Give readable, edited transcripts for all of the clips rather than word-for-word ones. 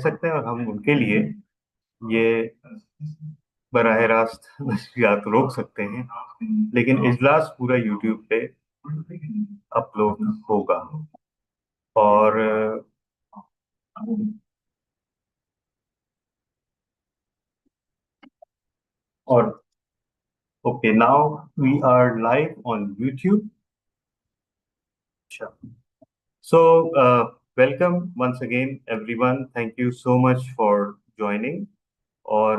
सकते हैं और हम उनके लिए ये बराह रास्त नशरियात रोक सकते हैं, लेकिन इजलास पूरा यूट्यूब पे अपलोड होगा। और और okay, now we are live on YouTube. So, welcome once again, everyone. Thank you so much for joining. और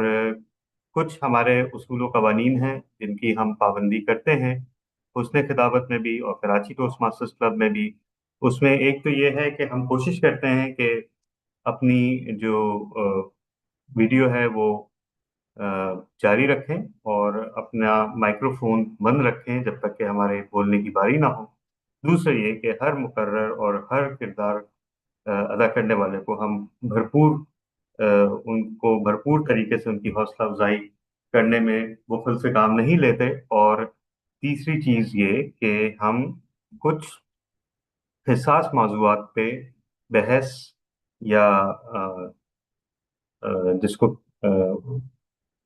कुछ हमारे उसूल कवानीन हैं जिनकी हम पाबंदी करते हैं हुस्न खिताबत में भी और कराची टोस्ट मास्टर्स क्लब में भी। उसमें एक तो ये है कि हम कोशिश करते हैं कि अपनी जो वीडियो है वो अ, जारी रखें और अपना माइक्रोफोन बंद रखें जब तक कि हमारे बोलने की बारी ना हो। दूसरा ये कि हर मुकर्रर और हर किरदार अदा करने वाले को हम भरपूर उनको भरपूर तरीके से उनकी हौसला अफजाई करने में बुखल से काम नहीं लेते। और तीसरी चीज ये कि हम कुछ हिसास मौजुआत पे बहस या जिसको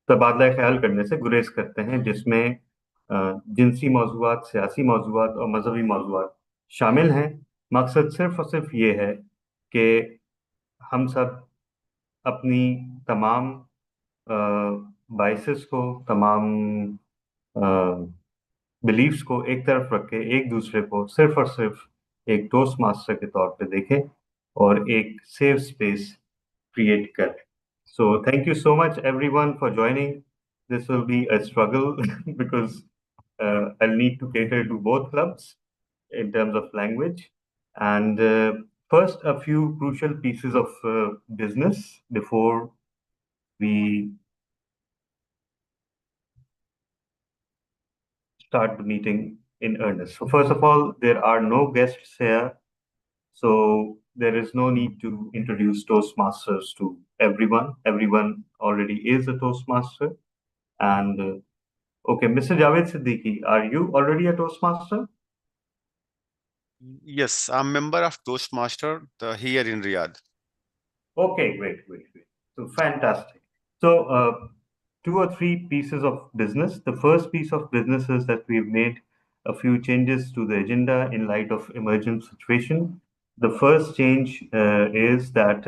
तबादला ख्याल करने से गुरेज करते हैं, जिसमें जिनसी मौजुआत, सियासी मौजुआत और मजहबी मौजुआत शामिल हैं। मकसद सिर्फ और सिर्फ ये है कि हम सब अपनी तमाम बाइसेस को, तमाम बिलीफ्स को एक तरफ रख के एक दूसरे को सिर्फ और सिर्फ एक टोस्ट मास्टर के तौर पे देखें और एक सेफ स्पेस क्रिएट करें। So thank you so much everyone for joining. This will be a struggle because I'll need to cater to both clubs in terms of language. And first, a few crucial pieces of business before we start the meeting in earnest. So first of all, there are no guests here, so there is no need to introduce Toastmasters to everyone. Everyone already is a Toastmaster. And okay, Mr. Javed Siddiqui, are you already a Toastmaster? Yes, I'm member of Toastmaster here in Riyadh. Okay, great, great, great. So fantastic. So two or three pieces of business. The first piece of business is that we've made a few changes to the agenda in light of emergent situation. The first change is that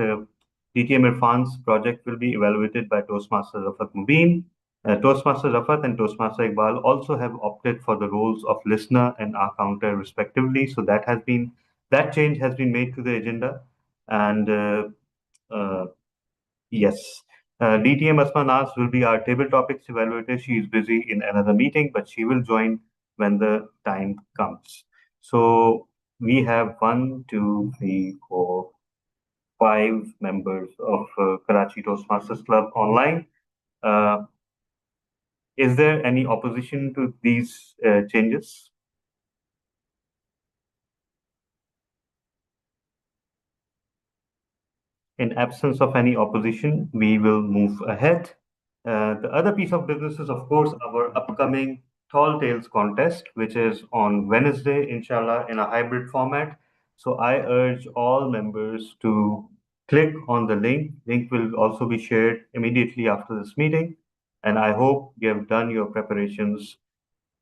DTM Irfan's project will be evaluated by Toastmaster Rafat Mubin. Toastmaster Rafat and Toastmaster Iqbal also have opted for the roles of listener and our counter respectively. So that change has been made to the agenda. And uh, yes. DTM Asma Nas will be our table topics evaluator. She is busy in another meeting, but she will join when the time comes. So we have 5 members of Karachi Toastmasters Club online. Uh, is there any opposition to these changes? In absence of any opposition, we will move ahead. The other piece of business is, of course, our upcoming Tall Tales contest, which is on Wednesday, inshallah, in a hybrid format. So I urge all members to click on the link. Link will also be shared immediately after this meeting. And I hope you have done your preparations.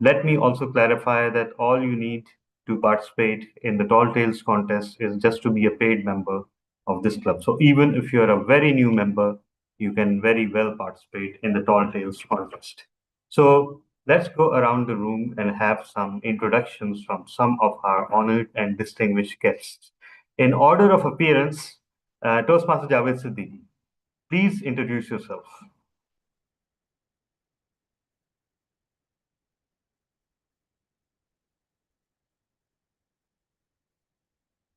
Let me also clarify that all you need to participate in the Tall Tales contest is just to be a paid member of this club. So even if you're a very new member, you can very well participate in the Tall Tales contest. So let's go around the room and have some introductions from some of our honored and distinguished guests. In order of appearance, Toastmaster Javed Siddiqui, please introduce yourself.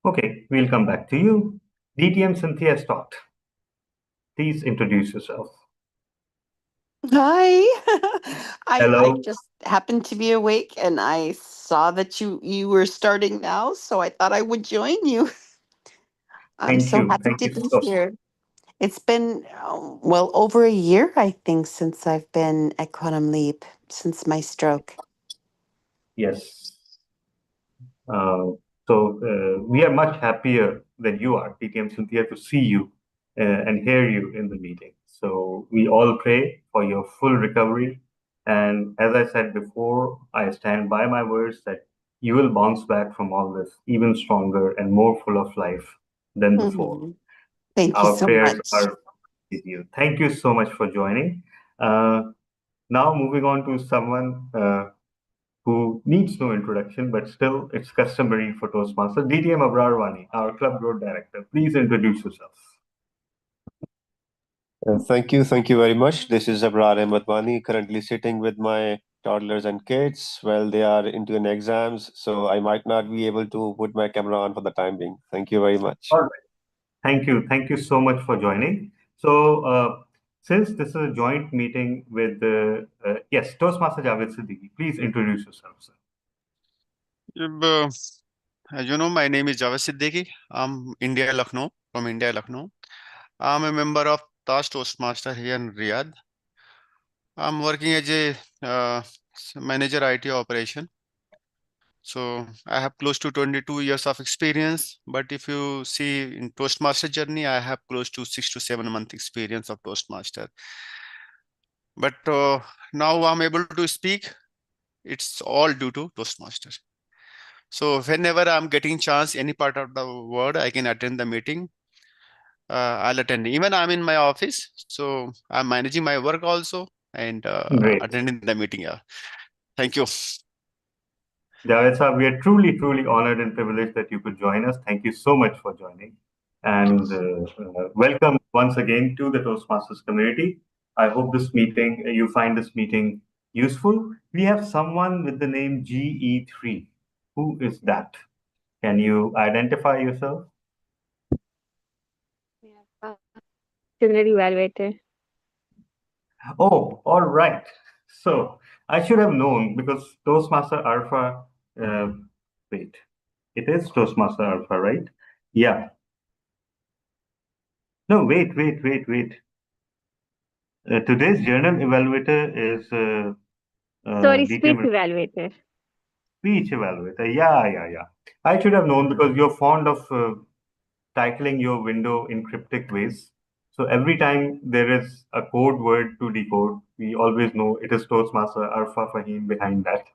Okay, we'll come back to you. DTM Cynthia Stott, please introduce yourself. Hi. I Hello. just happened to be awake and I saw that you were starting now, so I thought I would join you. I'm Thank so you. happy Thank to you be so here. It's been well over a year, I think, since I've been at Quantum Leap since my stroke. Yes. So we are much happier than you are, TTM Cynthia, to see you and hear you in the meeting. So we all pray for your full recovery. And as I said before, I stand by my words that you will bounce back from all this even stronger and more full of life than before. Mhm. Thank you Our so prayers much. are with you. Thank you so much for joining. Now, moving on to someone who needs no introduction, but still it's customary for Toastmasters. DTM Abrarwani, our club growth director. Please introduce yourself. Thank you very much. This is Abrar Ahmadwani, currently sitting with my toddlers and kids. Well, they are into an exams, so I might not be able to put my camera on for the time being. Thank you very much. All right. Thank you. Thank you so much for joining. So, since this is a joint meeting with yes, Toastmaster Javed Siddiqui, please introduce yourself, sir. My name is Javed Siddiqui. I'm from India, Lucknow. I'm a member of Taj Toastmaster here in Riyadh. I'm working as a manager IT operation. So I have close to 22 years of experience. But if you see in Toastmaster journey, I have close to 6 to 7 month experience of Toastmaster. But now I'm able to speak. It's all due to Toastmaster. So whenever I'm getting chance, any part of the world, I can attend the meeting. I'll attend. Even I'm in my office, so I'm managing my work also and Great. attending the meeting. Yeah. Thank you. Javed sir, we are truly, truly honored and privileged that you could join us. Thank you so much for joining. And welcome once again to the Toastmasters community. I hope you find this meeting useful. We have someone with the name GE3. Who is that? Can you identify yourself? Yeah. Community evaluator. Oh, all right. So I should have known because Toastmaster Alpha, uh, wait, it is Toastmaster Alpha, right? Yeah. No, wait. Today's journal evaluator is Sorry, speech DTM evaluator. speech evaluator. Yeah. I should have known because you're fond of titling your window in cryptic ways. So every time there is a code word to decode, we always know it is Toastmaster Alpha Fahim behind that.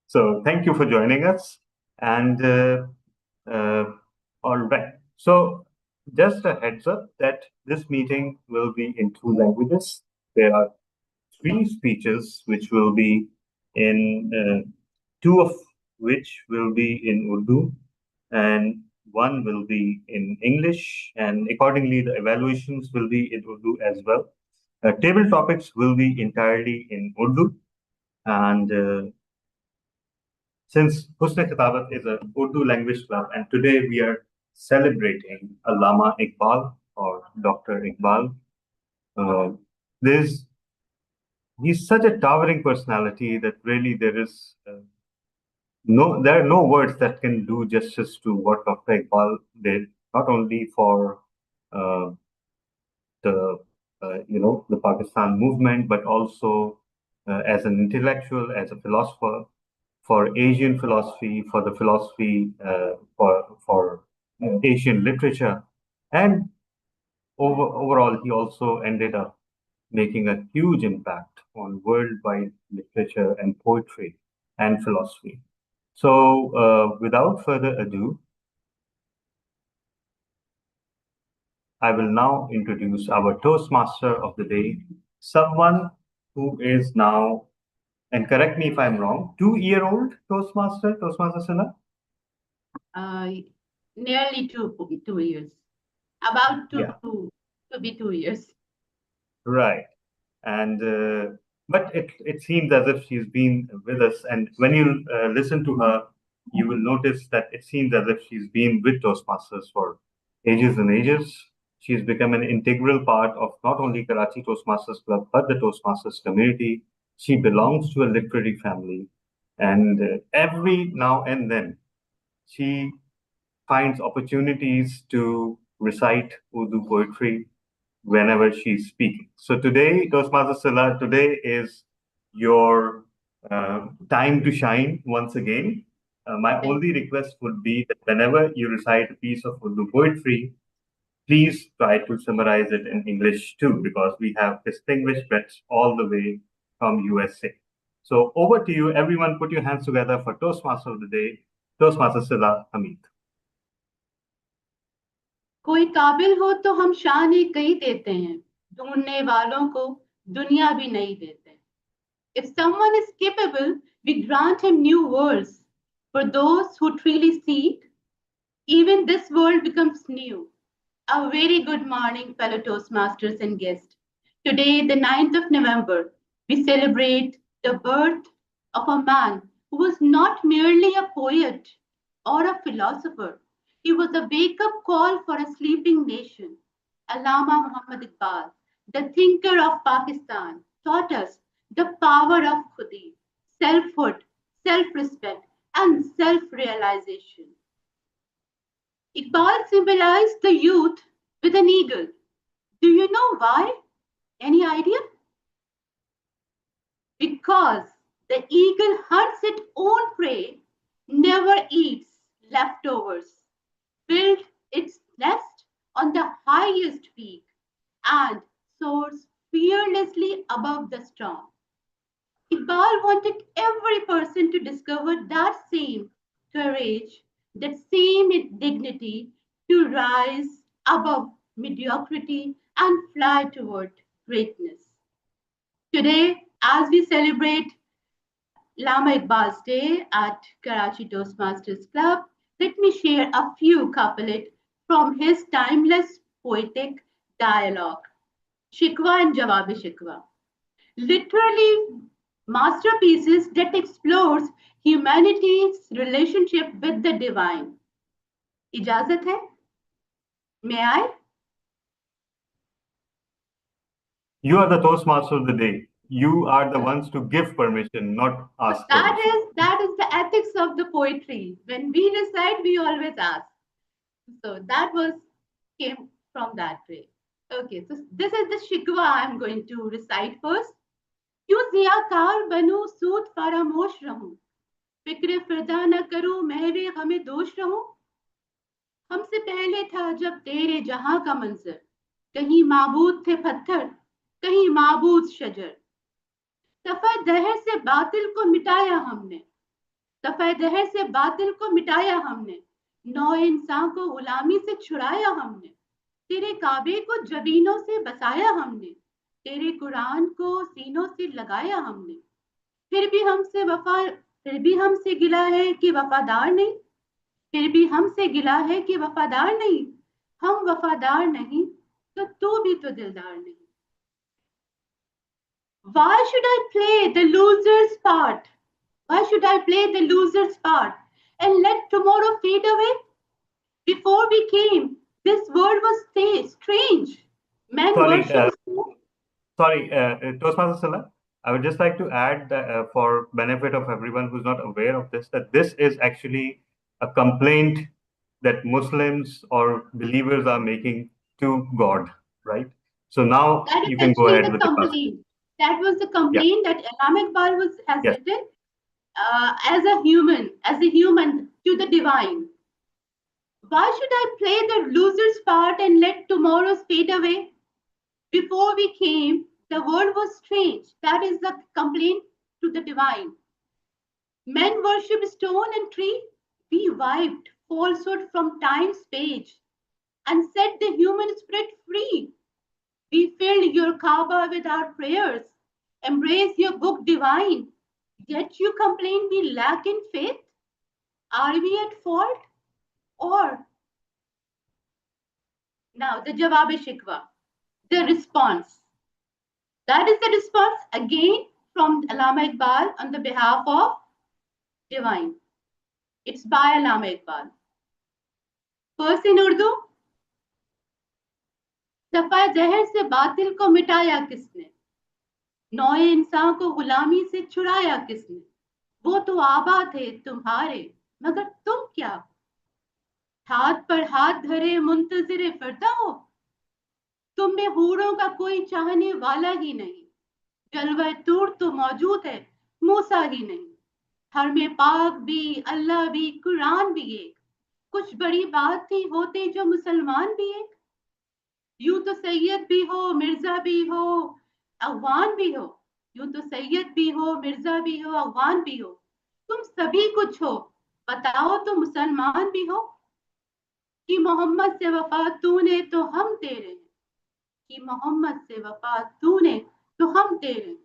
So thank you for joining us. And uh, all right. So just a heads up that this meeting will be in two languages. There are three speeches which will be in two of which will be in Urdu and one will be in English. And accordingly, the evaluations will be in Urdu as well. Table topics will be entirely in Urdu. And since Husn Khitabat is a Urdu language club, and today we are celebrating Allama Iqbal or Dr. Iqbal, uh, there's he's such a towering personality that really there are no words that can do justice to what Dr. Iqbal did, not only for uh, the the Pakistan movement, but also as an intellectual, as a philosopher, for Asian philosophy, for the philosophy for Asian literature, and overall, he also ended up making a huge impact on worldwide literature and poetry and philosophy. So, without further ado, I will now introduce our Toastmaster of the day, someone who is now, and correct me if I'm wrong, 2-year-old Toastmaster Silla? Uh, Nearly 2 years, about Yeah, to be 2 years. right. And but it seems as if she's been with us. And when you listen to her, you will notice that it seems as if she's been with Toastmasters for ages and ages. She's become an integral part of not only Karachi Toastmasters Club but the Toastmasters community. She belongs to a literary family, and every now and then she finds opportunities to recite Urdu poetry whenever she's speaking. So today, Toastmaster Silla, today is your time to shine once again. My Thank only request would be that whenever you recite a piece of Urdu poetry, please try to summarize it in English too, because we have distinguished guests all the way from USA. So over to you, everyone. Put your hands together for Toastmaster of the Day, Toastmaster Sila Hamid. कोई काबिल हो तो हम शान ही कही देते हैं, ढूंढने वालों को दुनिया भी नहीं देते. If someone is capable, we grant him new worlds. For those who truly seek, even this world becomes new. A very good morning, fellow Toastmasters and guests. Today, the 9th of November, we celebrate the birth of a man who was not merely a poet or a philosopher. He was a wake-up call for a sleeping nation. Allama Muhammad Iqbal, the thinker of Pakistan, taught us the power of khudi, selfhood, self-respect, and self-realization. Iqbal symbolized the youth with an eagle. Do you know why? Any idea? Because the eagle hunts its own prey, never eats leftovers, builds its nest on the highest peak, and soars fearlessly above the storm. Iqbal wanted every person to discover that same courage, that same dignity, to rise above mediocrity and fly toward greatness. Today, as we celebrate Lama Iqbal's Day at Karachi Toastmasters Club, let me share a few couplets from his timeless poetic dialogue, Shikwa and Jawabi Shikwa. Literally masterpieces that explores humanity's relationship with the divine. इजाजत है? May I? You are the Toastmaster of the Day. You are the ones to give permission, not ask permission. That is the ethics of the poetry. When we recite, we always ask. So that came from that way. Okay, so this is the shikwa I'm going to recite first. क्यों ज़ियाकार बनूं सूद फरामोश रहूं, फिक्र फिरदा न करूं मैं भी हमें दोष रहूं. हमसे पहले था जब तेरे जहां का मंजर, कहीं माबूद थे पत्थर, कहीं माबूद शजर. सफा दहर से बातिल को मिटाया हमने, सफा दहर से बातिल को मिटाया हमने, नौ इंसान को गुलामी से छुड़ाया हमने, तेरे काबे को जबीनों से बसाया हमने, तेरे कुरान को सीनों से लगाया हमने. फिर भी हमसे गिला है कि वफादार नहीं, फिर भी हमसे गिला है कि वफादार नहीं. हम वफादार नहीं तो तू भी तो दिलदार नहीं. Why should I play the loser's part? Why should I play the loser's part and let tomorrow fade away? Before we came, this world was strange. Men worship. Toastmaster Sala, I would just like to add that, for benefit of everyone who's not aware of this, that this is actually a complaint that Muslims or believers are making to God, right? So now That is you can go actually ahead the with the class. complaint. That was the complaint that Allama Iqbal has written as a human to the divine. Why should I play the loser's part and let tomorrows fade away? Before we came, the world was strange. That is the complaint to the divine. Men worship stone and tree. We wiped falsehood from time's page and set the human spirit free. We filled your Kaaba with our prayers, embrace your book divine. Yet you complain we lack in faith. Are we at fault? Or now the Jawab Shikwa, the response. That is the response again from Allama Iqbal on the behalf of divine. It's by Allama Iqbal. First in Urdu. सफा जहर से बातिल को मिटाया किसने, नौए इंसान को गुलामी से छुड़ाया किसने. वो तो आबा थे तुम्हारे मगर तुम क्या, हाथ पर हाथ धरे मुंतजिर फिरता हो. तुम में हूरों का कोई चाहने वाला ही नहीं, जलवा तूर तो मौजूद है मूसा ही नहीं. हर में पाक भी अल्लाह भी कुरान भी एक, कुछ बड़ी बात थी होते जो मुसलमान भी एक. यूं तो सैयद भी हो, मिर्जा भी हो, अफगान भी हो। यूं तो सैयद भी हो, मिर्जा भी हो, अफगान भी हो। तुम सभी कुछ हो, बताओ तो मुसलमान भी हो। कि मोहम्मद से वफा तूने तो हम तेरे हैं। कि मोहम्मद से वफा तूने तो हम तेरे हैं।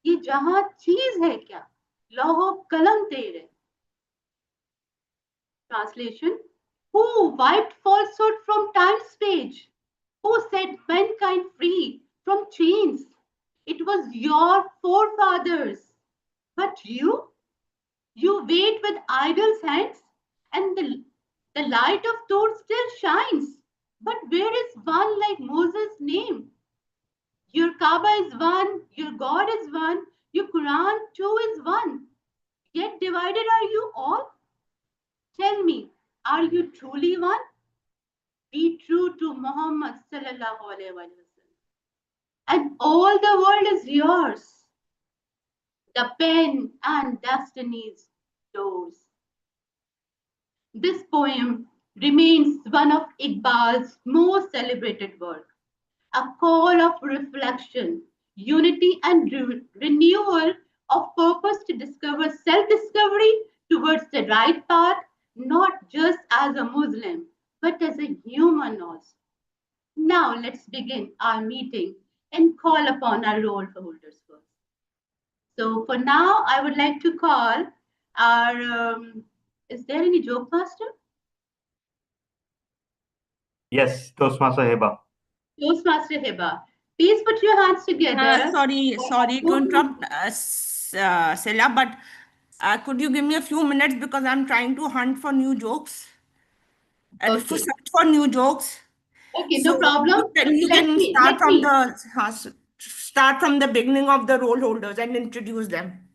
ये जहां चीज है क्या, लौहो कलम तेरे। Translation: Who wiped falsehood from time's page? Who set mankind free from chains? It was your forefathers. But you wait with idle hands, and the light of Torah still shines. But where is one like Moses' name? Your Kaaba is one, your God is one, your Quran too is one. Yet divided are you all? Tell me, are you truly one? Be true to Muhammad sallallahu alaihi wasallam, and all the world is yours. The pen and destiny's doors. This poem remains one of Iqbal's most celebrated works, a call of reflection, unity, and renewal of purpose to discover self-discovery towards the right path, not just as a Muslim, but as a human also. Now let's begin our meeting and call upon our role holders first. So for now, I would like to call our, is there any joke master? Yes, Toastmaster Heba. Toastmaster Hiba. Please put your hands together. Sorry to interrupt, Sela, but could you give me a few minutes because I'm trying to hunt for new jokes, for Okay. search for new jokes. Okay, So no problem. you Let can me, let me. start from the beginning of the role holders and introduce them.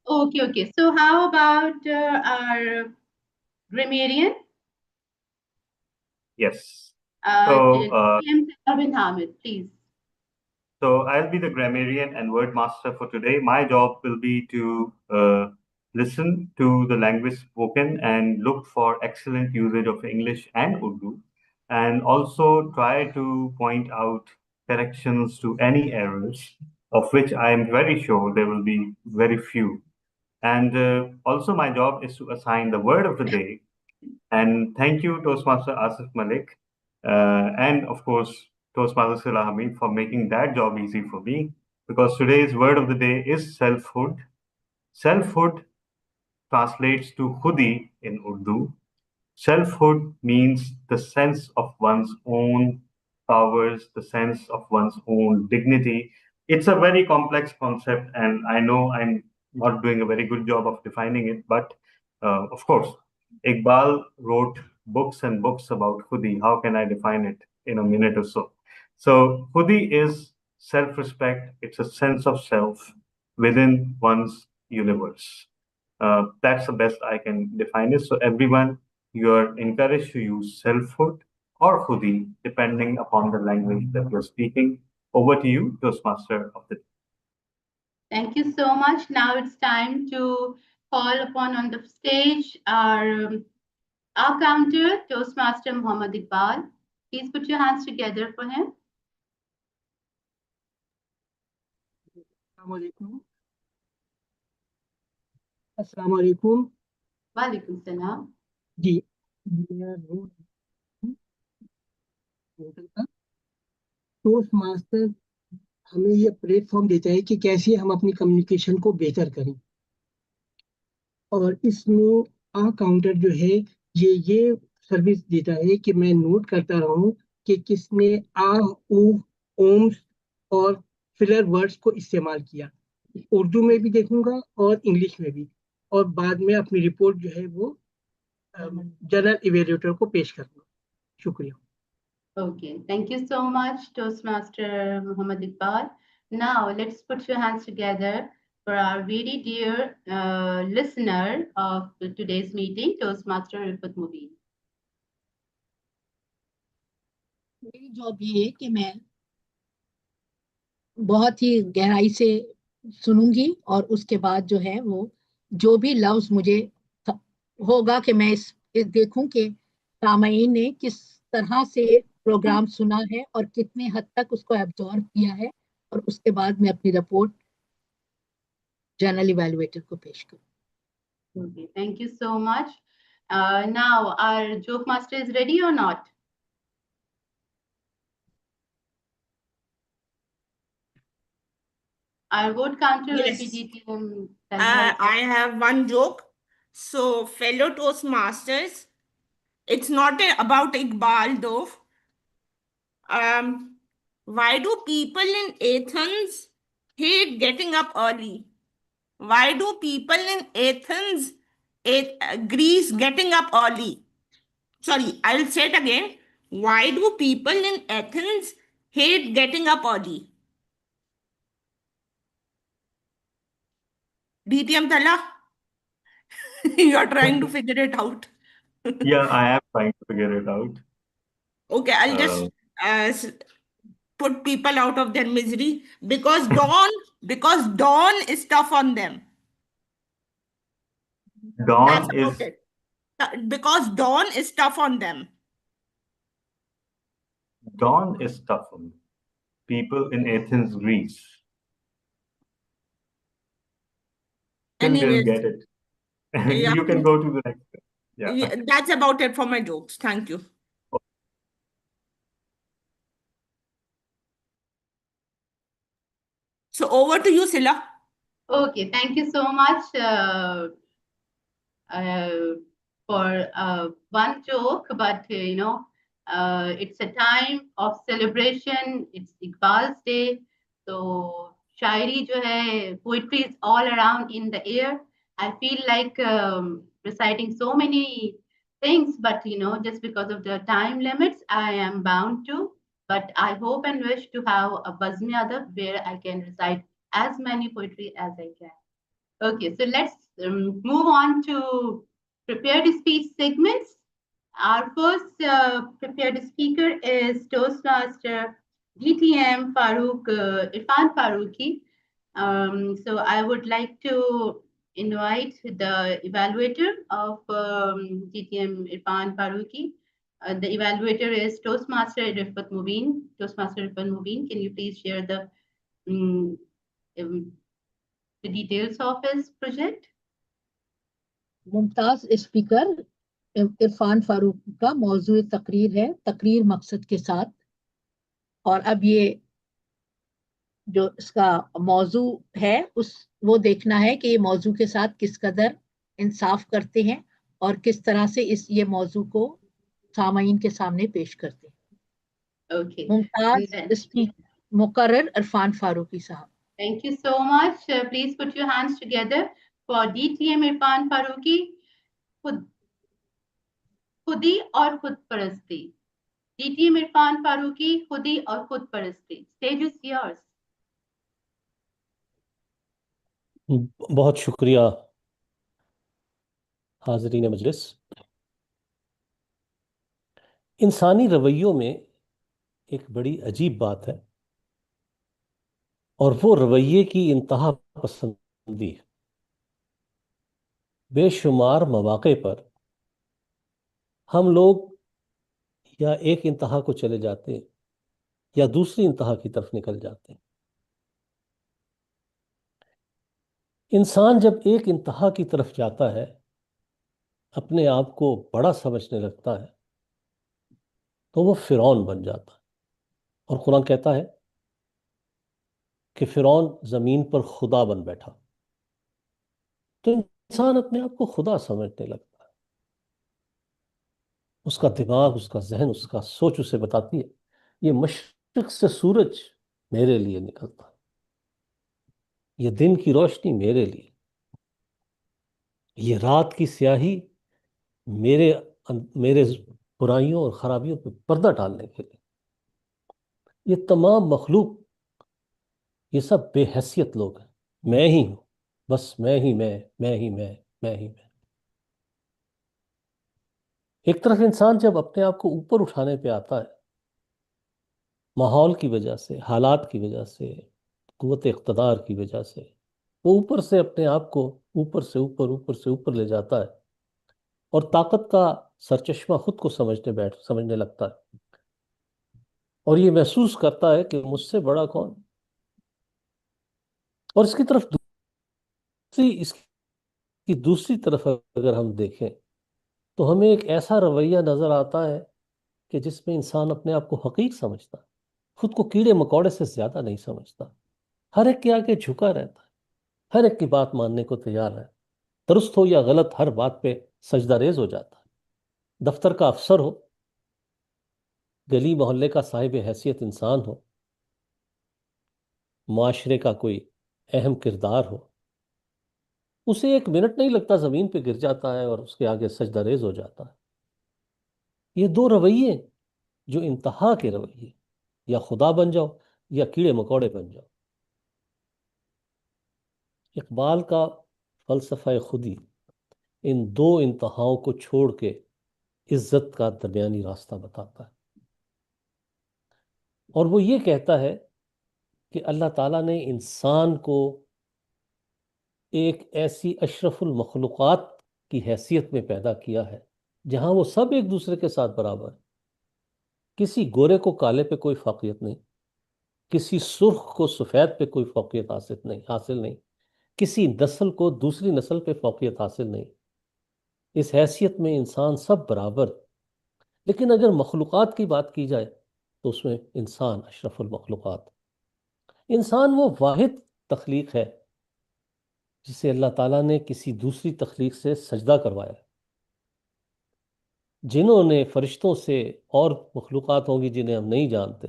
Okay, okay. So how about our grammarian, Yes. So, James Alvin Hamid, please. So I'll be the grammarian and word master for today. My job will be to listen to the language spoken and look for excellent usage of English and Urdu, and also try to point out corrections to any errors, of which I am very sure there will be very few. And also, my job is to assign the word of the day. And thank you, Toastmaster Asif Malik, and of course, Toastmaster Sila Hamid for making that job easy for me. Because today's word of the day is selfhood. Selfhood translates to khudi in Urdu. Selfhood means the sense of one's own powers, the sense of one's own dignity. It's a very complex concept, and I know I'm not doing a very good job of defining it, but of course, Iqbal wrote books and books about khudi. How can I define it in a minute or so? So, khudi is self respect, it's a sense of self within one's universe. That's the best I can define it. So, everyone, you're encouraged to use selfhood or khudi, depending upon the language that you're speaking. Over to you, Toastmaster of the day. Thank you so much. Now it's time to call upon on the stage our counter, Toastmaster Muhammad Iqbal. Please put your hands together for him. अस्सलाम वालेकुम। Walaikum salam. जी, मेरा role का toast master हमें ये platform देता है कि कैसे हम अपनी कम्युनिकेशन को बेहतर करें, और इसमें काउंटर जो है ये सर्विस देता है कि मैं नोट करता रहूं कि किसने ऊ ओम्स और फिलर वर्ड्स को इस्तेमाल किया। उर्दू में भी देखूंगा और इंग्लिश में भी, और बाद में अपनी रिपोर्ट जो है वो जनरल इवेल्युएटर को पेश करूंगा। शुक्रिया। Okay, thank you so much, Toastmaster Muhammad Iqbal. Now let's put your hands together for our very dear listener of today's meeting, Toastmaster Rifat Mubin. मेरी जॉब ये है कि मैं बहुत ही गहराई से सुनूंगी और उसके बाद जो है वो जो भी लफ्ज मुझे होगा कि मैं इस देखूं कि सामईन ने किस तरह से प्रोग्राम सुना है और कितने हद तक उसको एब्जॉर्ब किया है, और उसके बाद मैं अपनी रिपोर्ट जनरल इवैल्यूएटर को पेश करूँ. Okay, thank you so much. Now, our joke master is ready or not? Our vote counter will be Yes. DTM. I have one joke. So, fellow Toastmasters, it's not about Iqbal though. Why do people in Athens hate getting up early? Why do people in Athens, Greece, getting up early? Sorry, I'll say it again. Why do people in Athens hate getting up early? DTM Tala, you are trying to figure it out. Yeah, I am trying to figure it out. Okay, I'll just put people out of their misery because dawn is tough on them. That's Dawn about is it. Because dawn is tough on them. Dawn is tough on people in Athens, Greece. Didn't Anyways, get it. yeah, You can go to the next one. Yeah. that's about it for my jokes. Thank you. So over to you, Sila. Okay, thank you so much uh, for one joke, but it's a time of celebration. It's Iqbal's Day, so शायरी जो है, poetry is all around in the air. I feel like reciting so many things, but just because of the time limits, I am bound to. But I hope and wish to have a Bazmi Adab where I can recite as many poetry as I can. Okay, so let's move on to prepared speech segments. Our first prepared speaker is Toastmaster DTM Irfan Farooqi. So I would like to invite the evaluator of DTM Irfan Farooqi. The evaluator is Toastmaster Rifat Mubin. Toastmaster Rifat Mubin, can you please share um, um, the details of his project? Mumtaz speaker Irfan Farooq का मौजूद तकरीर है, तकरीर मकसद के साथ. और अब ये जो इसका मौजू है वो देखना है कि ये मौजू के साथ किस कदर इंसाफ करते हैं और किस तरह से ये मौजू को सामाईन के सामने पेश करते हैं. Okay. मुमताज मुकर्रर इरफान फारूकी साहब. Thank you so much. Please put your hands together for DTM Irfan Farooqi. खुदी और खुद परस्ती. DTM Irfan Farooqi, खुदी और खुद परस्ती. Stage is yours. बहुत शुक्रिया हाज़रीन मजलिस. इंसानी रवैयों में एक बड़ी अजीब बात है और वो रवैये की इंतहा पसंदी है. बेशुमार मौक़े पर हम लोग या एक इंतहा को चले जाते हैं या दूसरी इंतहा की तरफ निकल जाते हैं. इंसान जब एक इंतहा की तरफ जाता है, अपने आप को बड़ा समझने लगता है, तो वो फ़िरौन बन जाता है. और कुरान कहता है कि फ़िरौन ज़मीन पर खुदा बन बैठा. तो इंसान अपने आप को खुदा समझने लगता है. उसका दिमाग, उसका जहन, उसका सोच उसे बताती है ये मशरिक से सूरज मेरे लिए निकलता है, ये दिन की रोशनी मेरे लिए, ये रात की स्याही मेरे मेरे बुराइयों और खराबियों पर पर्दा डालने के लिए. ये तमाम मखलूक, ये सब बेहैसियत लोग हैं. मैं ही हूं, बस मैं ही मैं ही मैं ही मैं. एक तरफ इंसान जब अपने आप को ऊपर उठाने पे आता है, माहौल की वजह से, हालात की वजह से, कुव्वत इक़्तिदार की वजह से, वो ऊपर से अपने आप को ऊपर से ऊपर ले जाता है और ताकत का सरचश्मा खुद को समझने लगता है. اور یہ محسوس کرتا ہے کہ مجھ سے بڑا کون. اور اس کی دوسری طرف اگر ہم دیکھیں تو ہمیں ایک ایسا رویہ نظر آتا ہے کہ جس میں انسان اپنے آپ کو حقیر سمجھتا ہے، خود کو کیڑے مکوڑے سے زیادہ نہیں سمجھتا، ہر ایک کے آگے جھکا رہتا ہے، ہر ایک کی بات ماننے کو تیار ہے، درست ہو یا غلط ہر بات پہ سجدہ ریز ہو جاتا ہے. دفتر کا افسر ہو، گلی محلے کا صاحب حیثیت انسان ہو، معاشرے کا کوئی اہم کردار ہو، اسے ایک منٹ نہیں لگتا زمین پہ گر جاتا ہے اور اس کے آگے سجدہ ریز ہو جاتا ہے. یہ دو رویے جو انتہا کے رویے، یا خدا بن جاؤ یا کیڑے مکوڑے بن جاؤ. اقبال کا فلسفہ خودی ان دو انتہاؤں کو چھوڑ کے عزت کا درمیانی راستہ بتاتا ہے، اور وہ یہ کہتا ہے کہ اللہ تعالیٰ نے انسان کو ایک ایسی اشرف المخلوقات کی حیثیت میں پیدا کیا ہے جہاں وہ سب ایک دوسرے کے ساتھ برابر ہیں. کسی گورے کو کالے پہ کوئی فوقیت نہیں، کسی سرخ کو سفید پہ کوئی فوقیت حاصل نہیں، کسی نسل کو دوسری نسل پہ فوقیت حاصل نہیں. اس حیثیت میں انسان سب برابر. لیکن اگر مخلوقات کی بات کی جائے تو اس میں انسان اشرف المخلوقات. انسان وہ واحد تخلیق ہے جسے اللہ تعالیٰ نے کسی دوسری تخلیق سے سجدہ کروایا. جنہوں نے فرشتوں سے اور مخلوقات ہوں گی جنہیں ہم نہیں جانتے،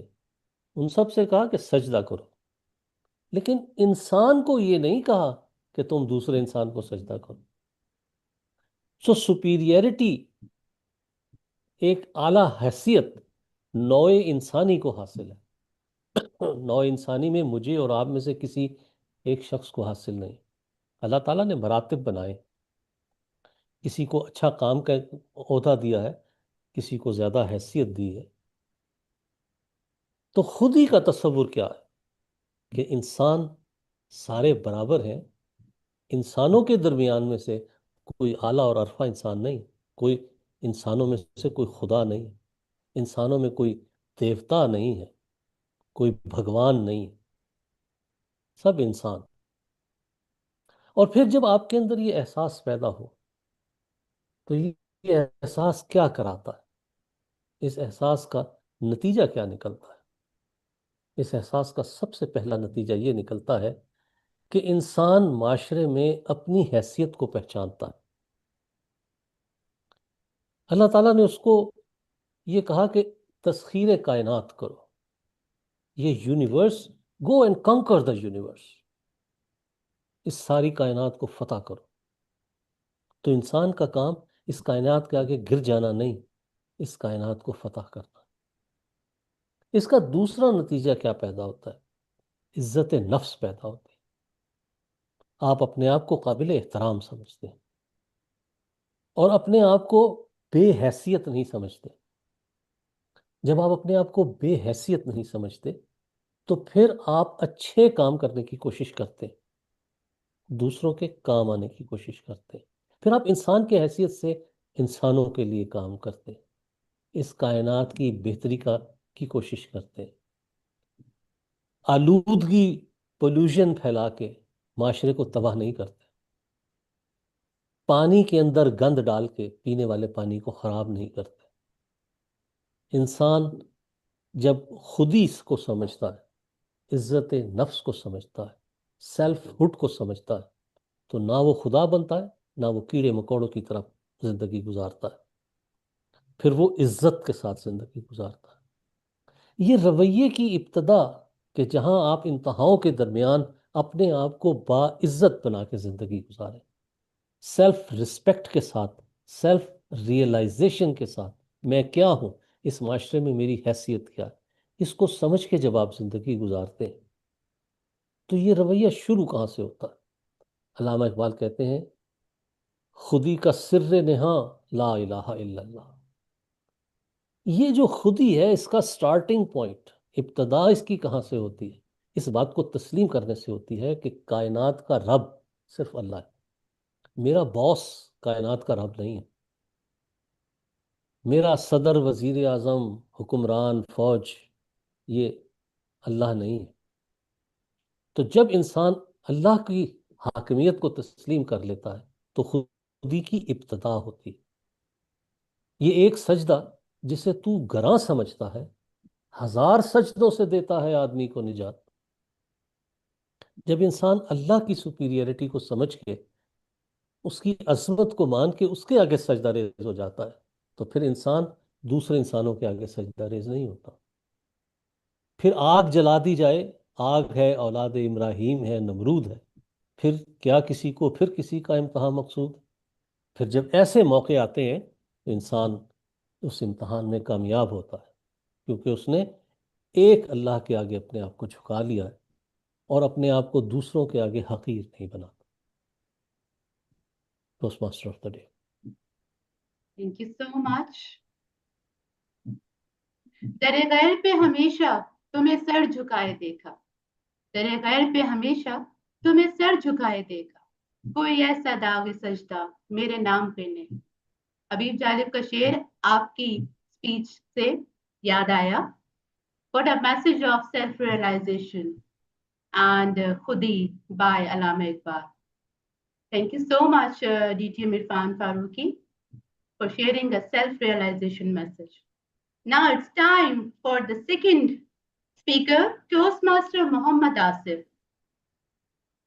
ان سب سے کہا کہ سجدہ کرو، لیکن انسان کو یہ نہیں کہا کہ تم دوسرے انسان کو سجدہ کرو. سو سپیریئرٹی، ایک اعلیٰ حیثیت نوع انسانی کو حاصل ہے. نوع انسانی میں مجھے اور آپ میں سے کسی ایک شخص کو حاصل نہیں. اللہ تعالیٰ نے مراتب بنائے، کسی کو اچھا کام کا عہدہ دیا ہے، کسی کو زیادہ حیثیت دی ہے. تو خود ہی کا تصور کیا ہے کہ انسان سارے برابر ہیں. انسانوں کے درمیان میں سے کوئی اعلیٰ اور عرفہ انسان نہیں، کوئی انسانوں میں سے کوئی خدا نہیں، انسانوں میں کوئی دیوتا نہیں ہے، کوئی بھگوان نہیں، سب انسان. اور پھر جب آپ کے اندر یہ احساس پیدا ہو تو یہ احساس کیا کراتا ہے؟ اس احساس کا نتیجہ کیا نکلتا ہے؟ اس احساس کا سب سے پہلا نتیجہ یہ نکلتا ہے کہ انسان معاشرے میں اپنی حیثیت کو پہچانتا ہے. اللہ تعالیٰ نے اس کو یہ کہا کہ تسخیر کائنات کرو، یہ universe, go and conquer the universe, اس ساری کائنات کو فتح کرو. تو انسان کا کام اس کائنات کے آگے گر جانا نہیں، اس کائنات کو فتح کرنا. اس کا دوسرا نتیجہ کیا پیدا ہوتا ہے؟ عزت نفس پیدا ہوتی ہے. آپ اپنے آپ کو قابل احترام سمجھتے ہیں اور اپنے آپ کو بے حیثیت نہیں سمجھتے. جب آپ اپنے آپ کو بے حیثیت نہیں سمجھتے تو پھر آپ اچھے کام کرنے کی کوشش کرتے، دوسروں کے کام آنے کی کوشش کرتے، پھر آپ انسان کی حیثیت سے انسانوں کے لیے کام کرتے، اس کائنات کی بہتری کی کوشش کرتے. آلودگی، پولوشن پھیلا کے معاشرے کو تباہ نہیں کرتے. پانی کے اندر گند ڈال کے پینے والے پانی کو خراب نہیں کرتے. انسان جب خودی اس کو سمجھتا ہے، عزت نفس کو سمجھتا ہے، سیلف ہوڈ کو سمجھتا ہے، تو نہ وہ خدا بنتا ہے، نہ وہ کیڑے مکوڑوں کی طرف زندگی گزارتا ہے، پھر وہ عزت کے ساتھ زندگی گزارتا ہے. یہ رویے کی ابتدا کہ جہاں آپ انتہاؤں کے درمیان اپنے آپ کو باعزت بنا کے زندگی گزاریں، سیلف رسپیکٹ کے ساتھ، سیلف ریئلائزیشن کے ساتھ، میں کیا ہوں، اس معاشرے میں میری حیثیت کیا ہے، اس کو سمجھ کے جب آپ زندگی گزارتے ہیں تو یہ رویہ شروع کہاں سے ہوتا ہے؟ علامہ اقبال کہتے ہیں خودی کا سر نہاں لا الہ الا اللہ. یہ جو خودی ہے اس کا سٹارٹنگ پوائنٹ، ابتدا اس کی کہاں سے ہوتی ہے؟ اس بات کو تسلیم کرنے سے ہوتی ہے کہ کائنات کا رب صرف اللہ ہے. میرا باس کائنات کا رب نہیں ہے، میرا صدر، وزیر اعظم، حکمران، فوج ये अल्लाह नहीं है। तो जब इंसान अल्लाह की हाकिमियत को तस्लीम कर लेता है तो खुदी की इब्तदा होती है। ये एक सजदा जिसे तू गरां समझता है, हजार सजदों से देता है आदमी को निजात। जब इंसान अल्लाह की सुपीरियरिटी को समझ के, उसकी अजमत को मान के उसके आगे सजदा रेज हो जाता है, तो फिर इंसान दूसरे इंसानों के आगे सजदा रेज नहीं होता। फिर आग जला दी जाए, आग है, औलाद इब्राहीम है, नमरूद है, फिर क्या किसी को फिर किसी का इम्तहान मकसूद। फिर जब ऐसे मौके आते हैं तो इंसान उस इम्तहान में कामयाब होता है, क्योंकि उसने एक अल्लाह के आगे अपने आप को झुका लिया है और अपने आप को दूसरों के आगे हकीर नहीं बनाता। Toast master of the day. Thank you so much. तेरे गैर पे हमेशा तुम्हें सर झुकाए देखा, तेरे गैर पे हमेशा तुम्हें सर झुकाए देखा, कोई ऐसा दाग सजदा मेरे नाम पे नहीं। हबीब जालिब का शेर आपकी स्पीच से याद आया। What a message of self realization and खुदी by Allama Iqbal. Thank you so much DTM Irfan Faruqi for sharing a self-realization message. Now it's time for the second speaker, Toastmaster Muhammad Asif.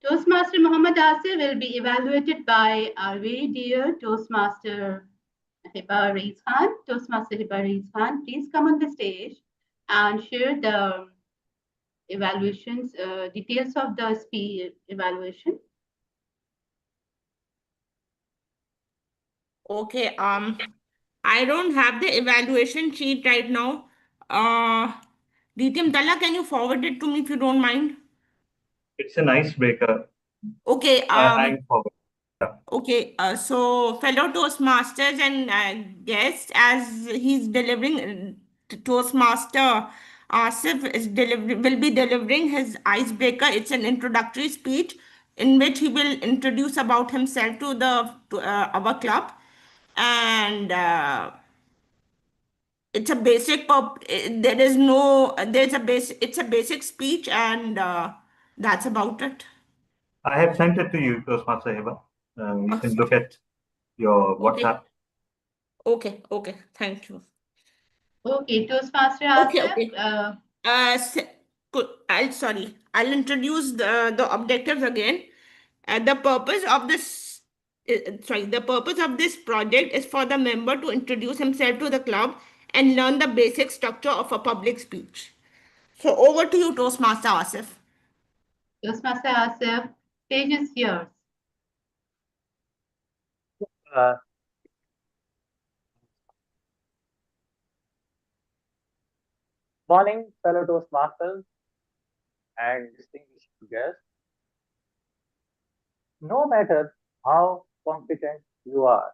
Toastmaster Muhammad Asif will be evaluated by our very dear Toastmaster Hiba Reis Khan. Toastmaster Hiba Reis Khan, please come on the stage and share the evaluations, details of the evaluation. Okay, I don't have the evaluation sheet right now. Uh, DTM Dalla, can you forward it to me if you don't mind? It's an icebreaker. Okay, I'm forward. okay, so fellow Toastmasters and guests, as he's delivering, Toastmaster Asif will be delivering his icebreaker. It's an introductory speech in which he will introduce about himself to our club, and it's a basic. There is no. There's a base. It's a basic speech, and that's about it. I have sent it to you, Toastmaster Hiba. You Oh, can look at your okay, WhatsApp. okay. Thank you. Okay, Toastmaster Okay, Asif. okay. Good. I'll introduce the objectives again. The purpose of the purpose of this project is for the member to introduce himself to the club and learn the basic structure of a public speech. So over to you, Toastmaster Asif. Toastmaster Asif, stage is yours. Uh, Morning, fellow Toastmasters and distinguished guests. No matter how competent you are,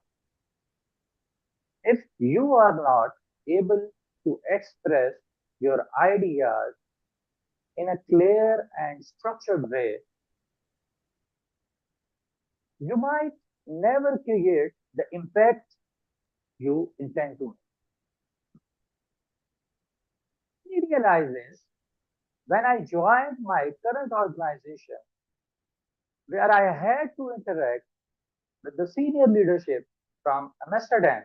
if you are not able to express your ideas in a clear and structured way, you might never create the impact you intend to make. I realized this when I joined my current organization, where I had to interact with the senior leadership from Amsterdam.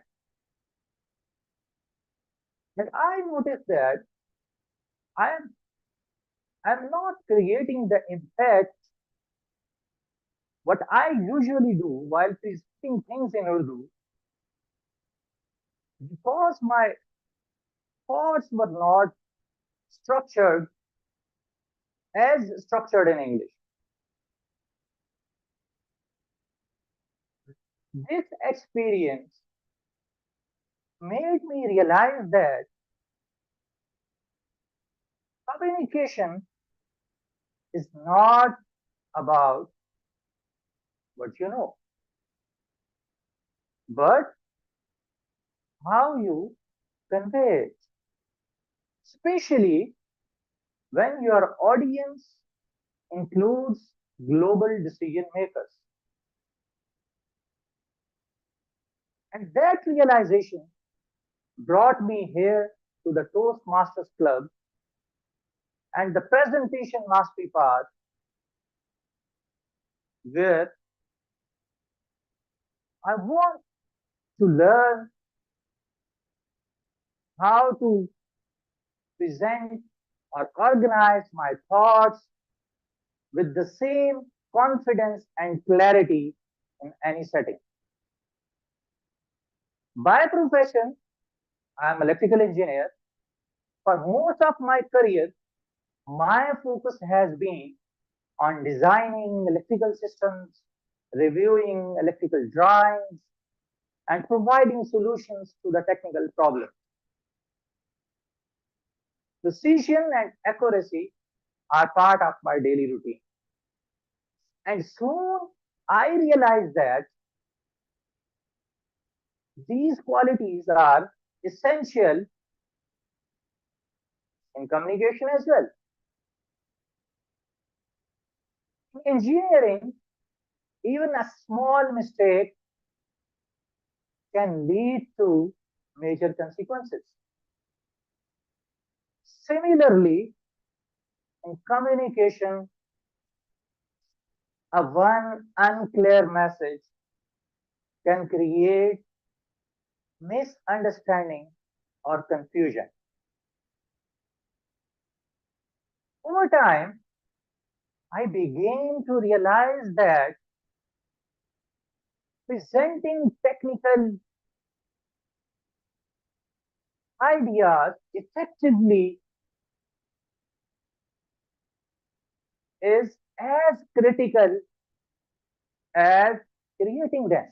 And I noticed that I am not creating the impact what I usually do while presenting things in Urdu because my thoughts were not structured as structured in English. This experience made me realize that communication is not about what you know, but how you convey it, especially when your audience includes global decision makers. And that realization brought me here to the Toastmasters Club and the presentation mastery part, where I want to learn how to present or organize my thoughts with the same confidence and clarity in any setting. By profession, I am electrical engineer. For most of my career, my focus has been on designing electrical systems, reviewing electrical drawings, and providing solutions to the technical problems. Precision and accuracy are part of my daily routine. And soon I realized that these qualities are essential in communication as well. In engineering, even a small mistake can lead to major consequences. Similarly, in communication, a one unclear message can create misunderstanding or confusion. Over time, I began to realize that presenting technical ideas effectively is as critical as creating them.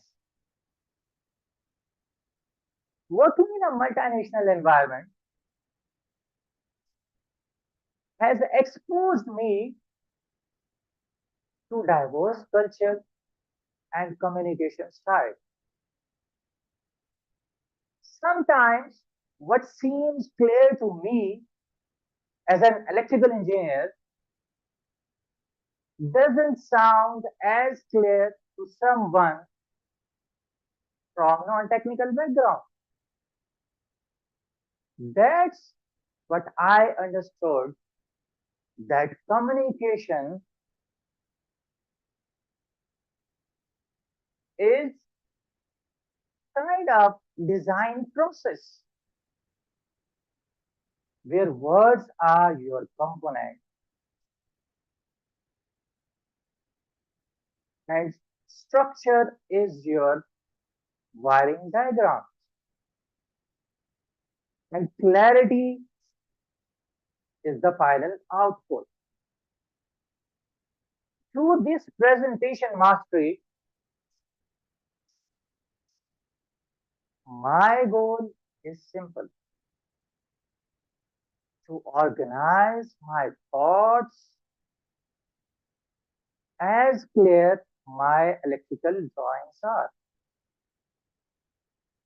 Working in a multinational environment has exposed me to diverse culture and communication styles. Sometimes what seems clear to me as an electrical engineer doesn't sound as clear to someone from non-technical background. That's what I understood, that communication is kind of design process where words are your component and structure is your wiring diagram, and clarity is the final output. Through this presentation mastery, my goal is simple: to organize my thoughts as clear my electrical drawings are,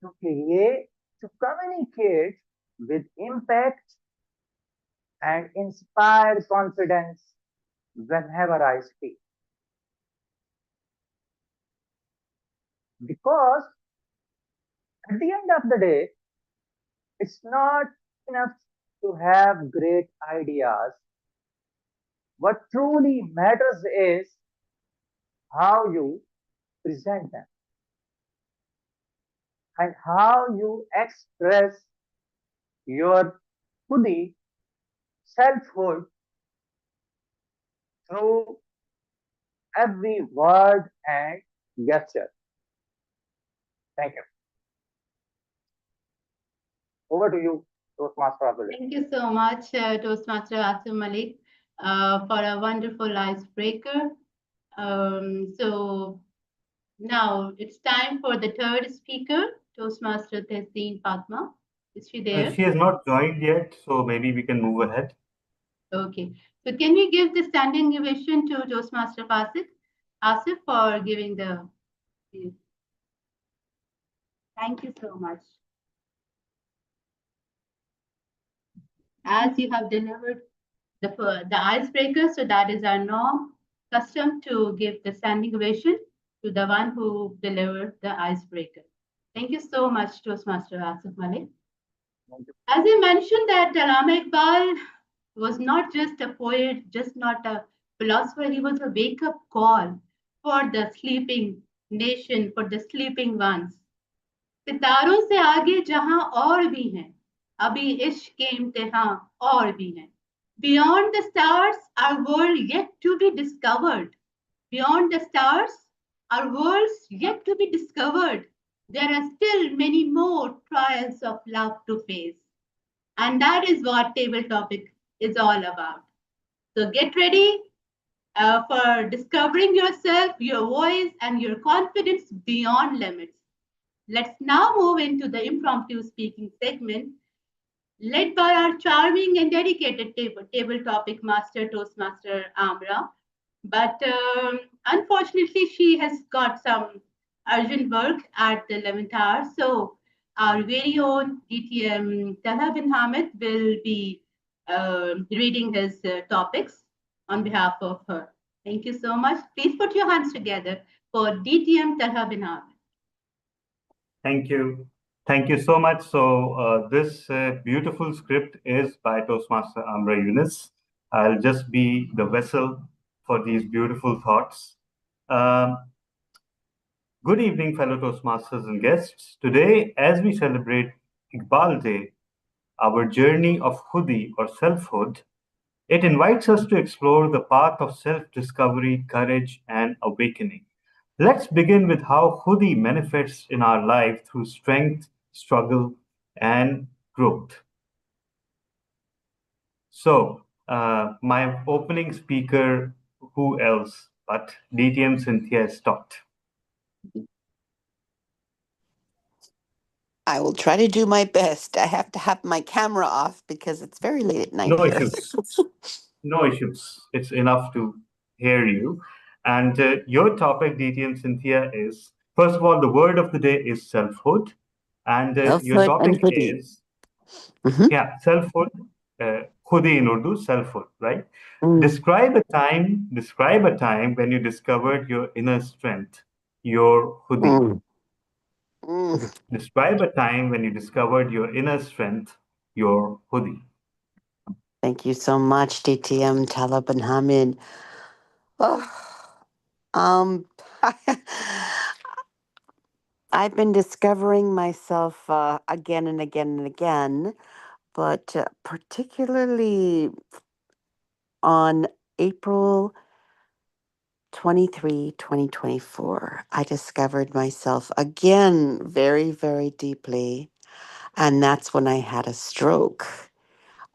to create, to communicate with impact and inspire confidence whenever I speak. Because at the end of the day, it's not enough to have great ideas. What truly matters is how you present them and how you express your Khudi selfhood through every word and gesture. Thank you. Over to you, Toastmaster Abdul. Thank you so much, Toastmaster Asim Malik, for a wonderful icebreaker. So now it's time for the third speaker, Toastmaster Tehseen Fatma. Is she there? She has not joined yet, so maybe we can move ahead. Okay. So can we give the standing ovation to Toastmaster Asif for giving the. Thank you so much. As you have delivered the icebreaker, so that is our norm, custom to give the standing ovation to the one who delivered the icebreaker. Thank you so much, Toastmaster Asif Malik. As I mentioned that Allama Iqbal was not just a poet, just not a philosopher. He was a wake up call for the sleeping nation, for the sleeping ones. सितारों से आगे जहां और भी हैं, अभी इश्क के इम्तिहान और भी हैं. Beyond the stars, our world yet to be discovered. Beyond the stars, our worlds yet to be discovered. There are still many more trials of love to face. And that is what Table Topic is all about. So get ready for discovering yourself, your voice, and your confidence beyond limits. Let's now move into the impromptu speaking segment led by our charming and dedicated table topic master, Toastmaster Amra. But unfortunately, she has got some urgent work at the 11th hour. So our very own DTM Talha bin Hamid will be reading his topics on behalf of her. Thank you so much. Please put your hands together for DTM Talha bin Hamid. Thank you. Thank you so much. So this beautiful script is by Toastmaster Amra Yunus. I'll just be the vessel for these beautiful thoughts. Um, Good evening, fellow Toastmasters and guests. Today, as we celebrate Iqbal Day, our journey of Khudi or selfhood, it invites us to explore the path of self-discovery, courage, and awakening. Let's begin with how Khudi manifests in our life through strength, struggle, and growth. So, my opening speaker, who else but DTM Cynthia Stott? I will try to do my best. I have to have my camera off because it's very late at night No here. issues. No issues. It's enough to hear you. And your topic, DTM Cynthia, is first of all, the word of the day is selfhood. And your Selfhood and topic hoodie. is, selfhood, khudi in Urdu, selfhood, right? Describe a time when you discovered your inner strength, your khudi. Describe a time when you discovered your inner strength, your khudi. Thank you so much, DTM Talib and Hamid. Oh, I've been discovering myself again and again and again, but particularly on April 23, 2024, I discovered myself again very, very deeply. And that's when I had a stroke.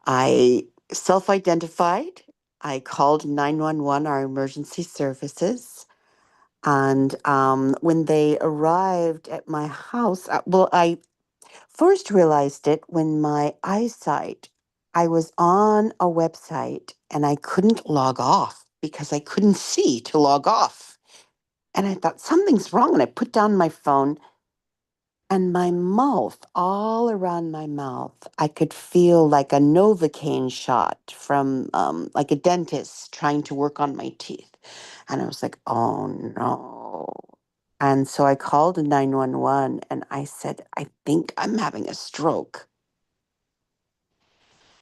I self identified. I called 911, our emergency services. And when they arrived at my house, I first realized it when my eyesight, I was on a website and I couldn't log off because I couldn't see to log off. And I thought something's wrong. And I put down my phone and my mouth, all around my mouth, I could feel like a Novocaine shot from like a dentist trying to work on my teeth. And I was like, oh no. And so I called 911 and I said, I think I'm having a stroke.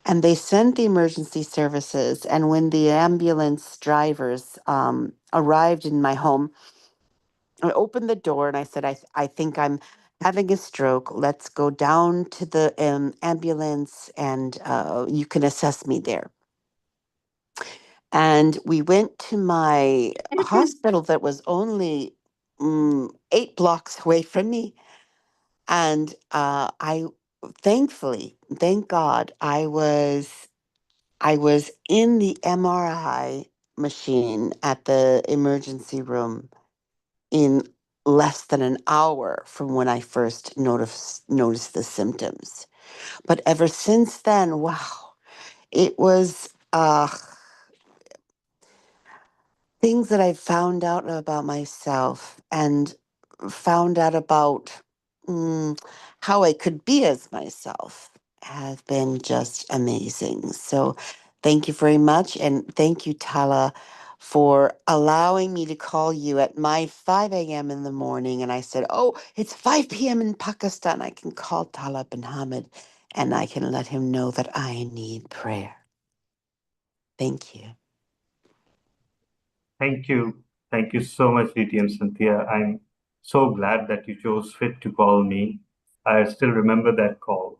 And they sent the emergency services. And when the ambulance drivers arrived in my home, I opened the door and I said, I think I'm having a stroke. Let's go down to the ambulance and you can assess me there. And we went to my hospital that was only 8 blocks away from me. And thank God, I was in the MRI machine at the emergency room in less than an hour from when I first noticed the symptoms. But ever since then, wow, it was things that I found out about myself and found out about how I could be as myself have been just amazing. So thank you very much. And thank you, Tala, for allowing me to call you at my 5 a.m. in the morning. And I said, oh, it's 5 p.m. in Pakistan. I can call Tala bin Hamid and I can let him know that I need prayer. Thank you. Thank you. Thank you so much, DTM Cynthia. I'm so glad that you chose fit to call me. I still remember that call.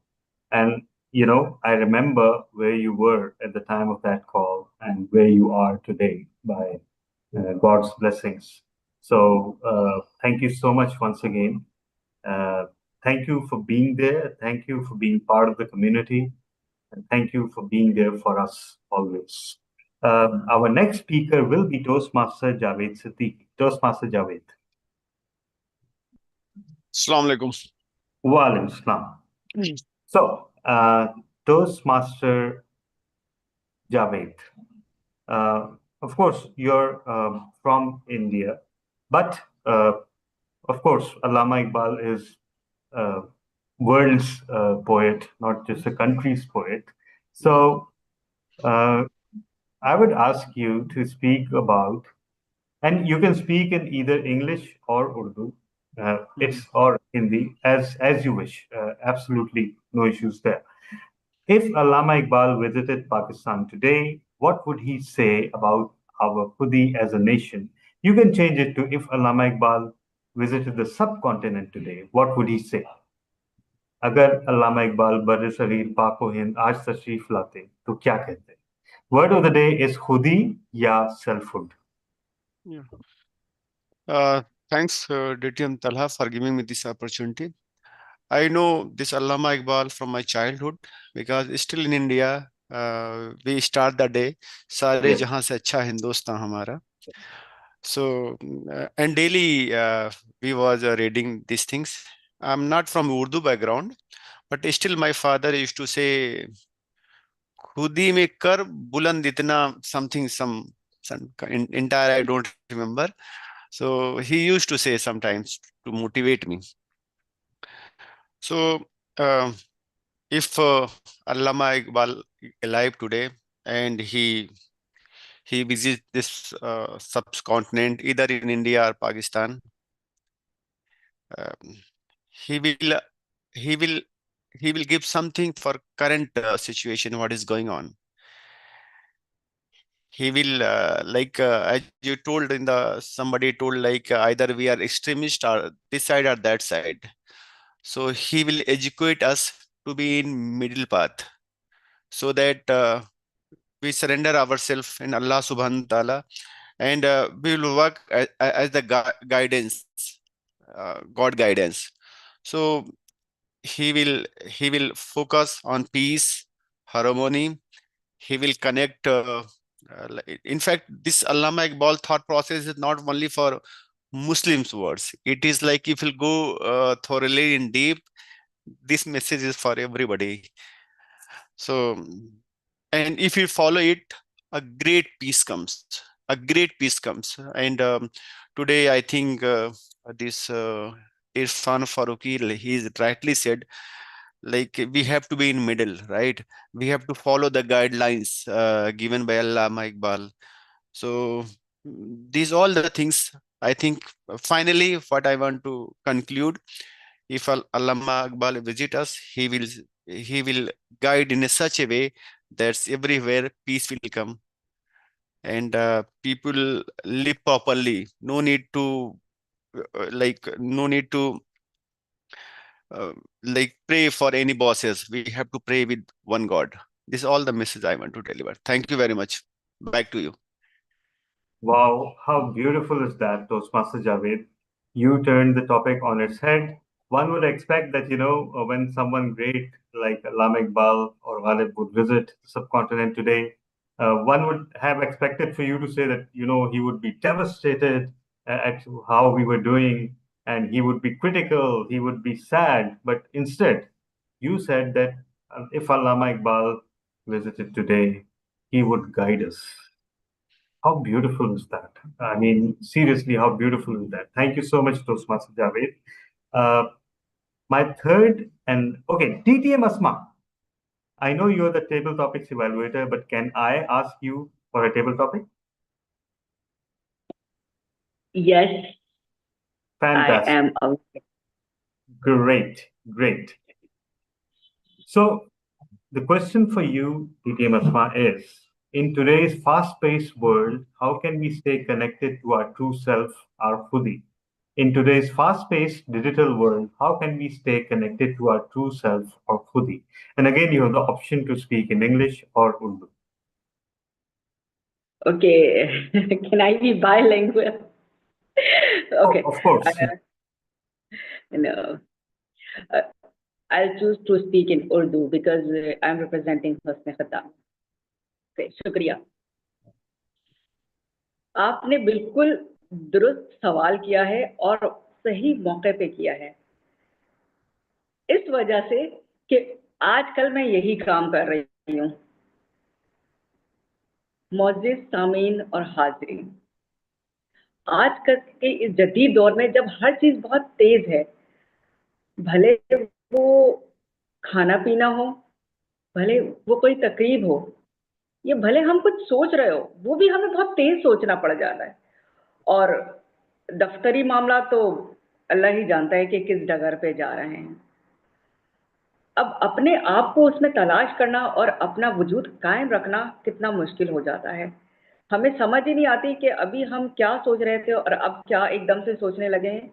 And, I remember where you were at the time of that call and where you are today by God's blessings. So, thank you so much once again. Uh, Thank you for being there. Thank you for being part of the community. And thank you for being there for us always. Our next speaker will be Toastmaster Javed Siddiqui. Toastmaster Javed. Assalamu alaikum. Wa alaikum salam. So, Toastmaster Javed. Of course, you're from India, but of course, Allama Iqbal is world's poet, not just a country's poet. So, I would ask you to speak about, and you can speak in either English or Urdu, it's or Hindi, as you wish. Absolutely no issues there. If Allama Iqbal visited Pakistan today, what would he say about our Khudi as a nation? You can change it to if Allama Iqbal visited the subcontinent today, what would he say? अगर अल्लामा इकबाल बर सगीर पाक व हिंद आज तशरीफ लाते तो क्या कहते? Word of the day is खुदी या selfhood. Thanks, DTM Talha, for giving me this opportunity. I know this Allama Iqbal from my childhood because still in India, we start the day, सारे Yes. जहां से अच्छा हिंदुस्तान हमारा. So, and daily we was reading these things. I'm not from Urdu background, but still my father used to say, खुदी में कर बुलंद इतना something some entire I don't remember. So he used to say sometimes to motivate me. So if Allama Iqbal alive today and he visits this subcontinent either in India or Pakistan, um, he will he will he will give something for current situation what is going on. He will as you told in the somebody told either we are extremist or this side or that side. So he will educate us to be in middle path so that we surrender ourselves in Allah subhanahu wa ta'ala and we will work as the guidance, God guidance. So he will focus on peace, harmony. He will connect. In fact, this Allama Iqbal thought process is not only for Muslims words. It is like if you go thoroughly in deep, this message is for everybody. So, and if you follow it, a great peace comes. A great peace comes. And today, I think this Irfan Faruqi, he rightly said, like we have to be in middle, right? We have to follow the guidelines given by Allama Iqbal. So these all the things. I think finally, what I want to conclude, if Allama Iqbal visit us, he will guide in such a way that everywhere peace will come and people live properly. No need to no need to pray for any bosses. We have to pray with one God. This is all the message I want to deliver. Thank you very much. Back to you. Wow, how beautiful is that, Toastmaster Javed? You turned the topic on its head. One would expect that, when someone great like Allama Iqbal or Ghalib would visit the subcontinent today, one would have expected for you to say that, he would be devastated at how we were doing and he would be critical, he would be sad. But instead, you said that if Allama Iqbal visited today, he would guide us. How beautiful is that? I mean, seriously, how beautiful is that? Thank you so much, Toastmaster Javed. My third and okay, TTM Asma. I know you're the table topics evaluator, but can I ask you for a table topic? Yes, Fantastic. I am aware. Great, great. So the question for you, TTM Asma, is in today's fast-paced world, how can we stay connected to our true self, our Khudi? In today's fast-paced digital world, how can we stay connected to our true self or Khudi? And again, you have the option to speak in English or Urdu. Okay, can I be bilingual? Oh, Okay, of course. no, uh, I'll choose to speak in Urdu because I'm representing Husn Khatam. Okay, शुक्रिया. आपने बिल्कुल दुरुस्त सवाल किया है और सही मौके पे किया है, इस वजह से कि आजकल मैं यही काम कर रही हूँ. मोअज़्ज़िज़ सामीन और हाज़रीन, आजकल के इस जदीद दौर में जब हर चीज़ बहुत तेज़ है, भले वो खाना पीना हो, भले वो कोई तकरीब हो, ये भले हम कुछ सोच रहे हो, वो भी हमें बहुत तेज़ सोचना पड़ जाता है. और दफ्तरी मामला तो अल्लाह ही जानता है कि किस डगर पे जा रहे हैं. अब अपने आप को उसमें तलाश करना और अपना वजूद कायम रखना कितना मुश्किल हो जाता है. हमें समझ ही नहीं आती कि अभी हम क्या सोच रहे थे और अब क्या एकदम से सोचने लगे हैं.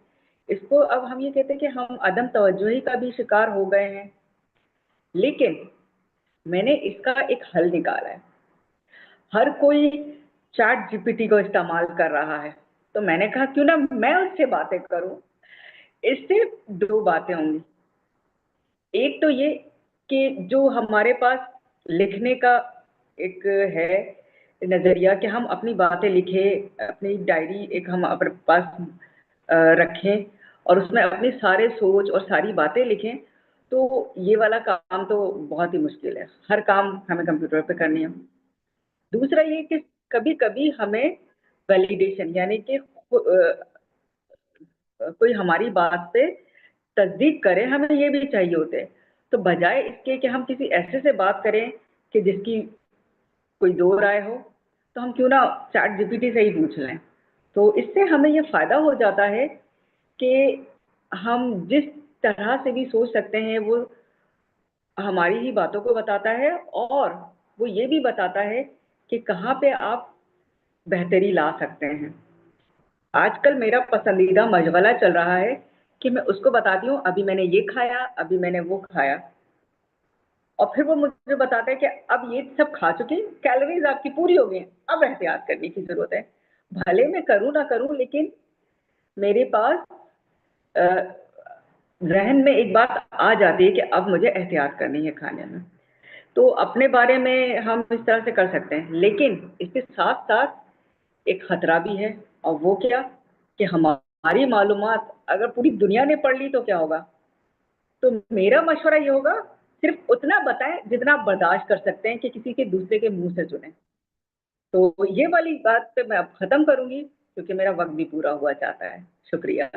इसको अब हम ये कहते हैं कि हम अदम तवज्जुही का भी शिकार हो गए हैं. लेकिन मैंने इसका एक हल निकाला है. हर कोई चैट जीपीटी को इस्तेमाल कर रहा है, तो मैंने कहा क्यों ना मैं उससे बातें करूं. इससे दो बातें होंगी. एक तो ये कि जो हमारे पास लिखने का एक है नज़रिया कि हम अपनी बातें लिखें, अपनी डायरी एक हम अपने पास रखें और उसमें अपनी सारे सोच और सारी बातें लिखें, तो ये वाला काम तो बहुत ही मुश्किल है. हर काम हमें कंप्यूटर पे करनी है. दूसरा ये कि कभी-कभी हमें वैलिडेशन यानी कि कोई हमारी बात पे तस्दीक करे, हमें ये भी चाहिए होते हैं. तो बजाय इसके कि हम किसी ऐसे से बात करें कि जिसकी कोई दो राय हो, तो हम क्यों ना चैट जीपीटी से ही पूछ लें. तो इससे हमें ये फ़ायदा हो जाता है कि हम जिस तरह से भी सोच सकते हैं, वो हमारी ही बातों को बताता है और वो ये भी बताता है कि कहाँ पे आप बेहतरी ला सकते हैं. आजकल मेरा पसंदीदा मशगला चल रहा है कि मैं उसको बताती हूँ अभी मैंने ये खाया, अभी मैंने वो खाया, और फिर वो मुझे बताता है कि अब ये सब खा चुके हैं, कैलोरीज आपकी पूरी हो गई हैं, अब एहतियात करने की ज़रूरत है. भले मैं करूँ ना करूँ, लेकिन मेरे पास ज़हन में एक बात आ जाती है कि अब मुझे एहतियात करनी है खाने में. तो अपने बारे में हम इस तरह से कर सकते हैं, लेकिन इसके साथ साथ एक खतरा भी है. और वो क्या कि हमारी मालूमात अगर पूरी दुनिया ने पढ़ ली तो क्या होगा. तो मेरा मशवरा ये होगा, सिर्फ उतना बताएं जितना आप बर्दाश्त कर सकते हैं कि किसी के दूसरे के मुंह से सुने. तो ये वाली बात पे मैं अब खत्म करूंगी क्योंकि मेरा वक्त भी पूरा हुआ चाहता है. शुक्रिया.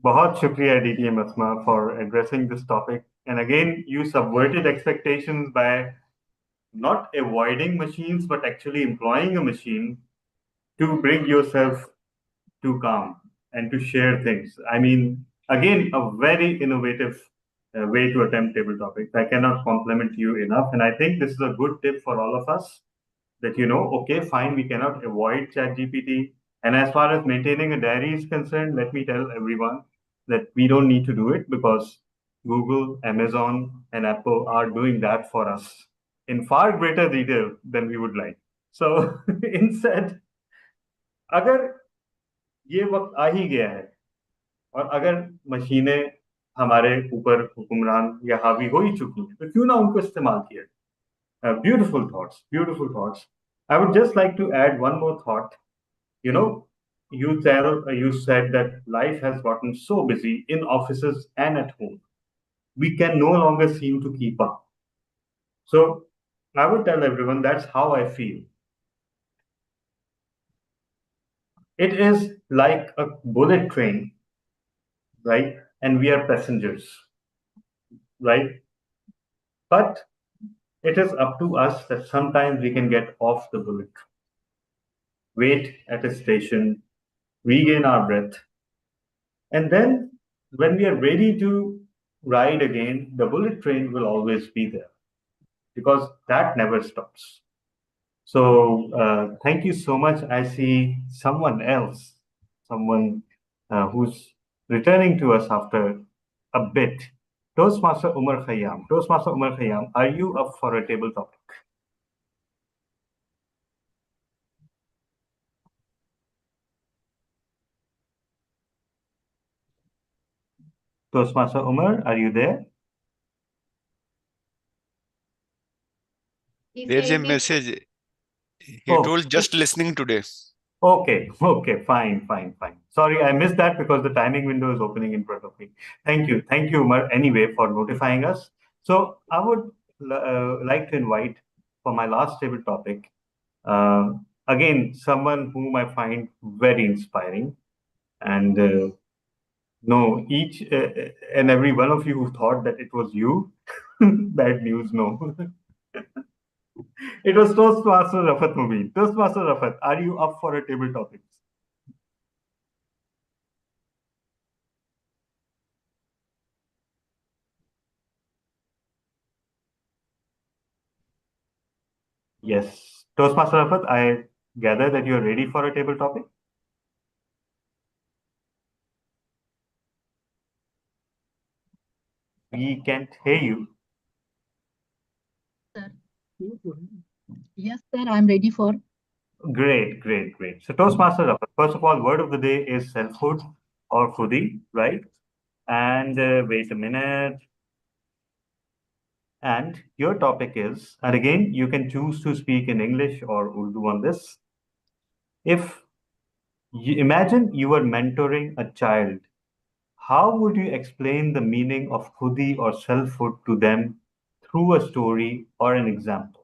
बहुत शुक्रिया DTM Asma for addressing this topic. And again, you subverted expectations by not avoiding machines, but actually employing a machine to bring yourself to calm and to share things. I mean, again, a very innovative way to attempt table topics. I cannot compliment you enough. And I think this is a good tip for all of us that, okay, fine, we cannot avoid ChatGPT. And as far as maintaining a diary is concerned, let me tell everyone that we don't need to do it because Google, Amazon, and Apple are doing that for us in far greater detail than we would like. So instead, अगर ये वक्त आ ही गया है और अगर मशीनें हमारे ऊपर हुक्मरान या हावी हो ही चुकी हैं, तो क्यों ना उनको इस्तेमाल किया. Beautiful thoughts, beautiful thoughts. I would just like to add one more thought. You said that life has gotten so busy in offices and at home. We can no longer seem to keep up. So I would tell everyone that's how I feel. It is like a bullet train, right? And we are passengers, right? But it is up to us that sometimes we can get off the bullet, wait at a station, regain our breath, and then when we are ready to ride again, the bullet train will always be there because that never stops. So thank you so much. I see someone else, someone who's returning to us after a bit. Toastmaster Umar Khayyam. Toastmaster Umar Khayyam, are you up for a table topic? Toastmaster Umar, are you there? There's a message. He Oh, told just listening today. okay, okay, fine, fine, fine. Sorry, I missed that because the timing window is opening in front of me. Thank you, Umar, anyway, for notifying us. So I would like to invite for my last table topic, again, someone whom I find very inspiring. And no, each and every one of you who thought that it was you, bad news, no. It was Toastmaster Rafat Mubin. Toastmaster Rafat, are you up for a table topic? Yes. Toastmaster Rafat, I gather that you're ready for a table topic. We can't hear you. Sir. Yes, sir, I'm ready for. Great, great, great. So Toastmaster Rafat, first of all, word of the day is selfhood or khudi, right? And wait a minute. And your topic is, and again, you can choose to speak in English or Urdu on this. If you imagine you were mentoring a child, how would you explain the meaning of khudi or selfhood to them through a story or an example?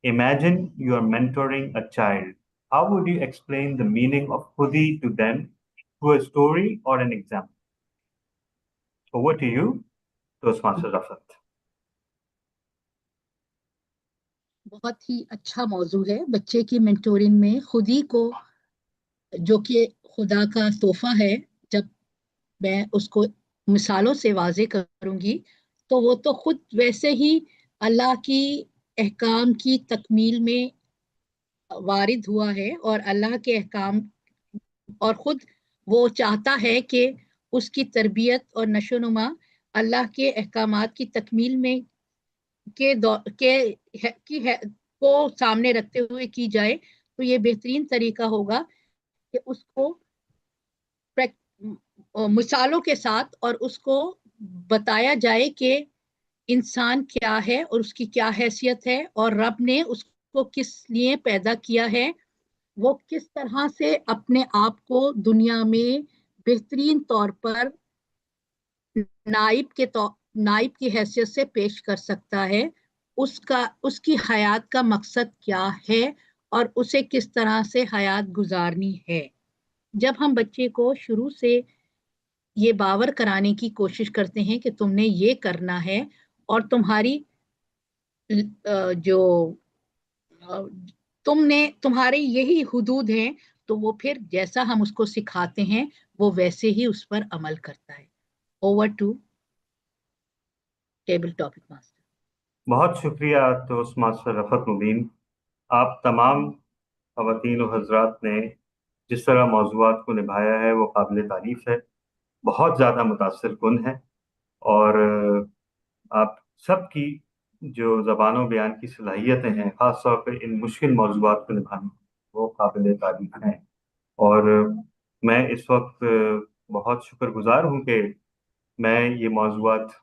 Imagine you are mentoring a child. How would you explain the meaning of khudi to them through a story or an example? Over to you, Toastmaster Rafat. बहुत ही अच्छा मौजू है बच्चे की mentoring में खुदी को जो कि खुदा का तोहफा है जब मैं उसको मिसालों से वाजे करूंगी तो वो तो खुद वैसे ही अल्लाह की अहकाम की तकमील में वारिद हुआ है और अल्लाह के अहकाम और खुद वो चाहता है कि उसकी तरबियत और नशोनुमा अल्लाह के अहकामात की तकमील में को सामने रखते हुए की जाए तो ये बेहतरीन तरीका होगा कि उसको मिसालों के साथ और उसको बताया जाए कि इंसान क्या है और उसकी क्या हैसियत है और रब ने उसको किस लिए पैदा किया है वो किस तरह से अपने आप को दुनिया में बेहतरीन तौर पर नाइब की हैसियत से पेश कर सकता है उसकी हयात का मकसद क्या है और उसे किस तरह से हयात गुजारनी है जब हम बच्चे को शुरू से ये बावर कराने की कोशिश करते हैं कि तुमने ये करना है और जो तुम्हारे यही हुदूद हैं तो वो फिर जैसा हम उसको सिखाते हैं वो वैसे ही उस पर अमल करता है over to table topic master बहुत शुक्रिया टोस्टमास्टर रफत मुबीन। आप तमाम ख़वातीन और हजरात ने जिस तरह मौज़ूआत को निभाया है वो काबिल तारीफ़ है, बहुत ज़्यादा मुतासिर कुन है। और आप सबकी जो ज़बान बयान की सलाहियतें हैं, ख़ास तौर पर इन मुश्किल मौज़ूआत को निभाने वो काबिल तारीफ़ हैं। और मैं इस वक्त बहुत शुक्रगुजार हूँ कि मैं ये मौज़ूआत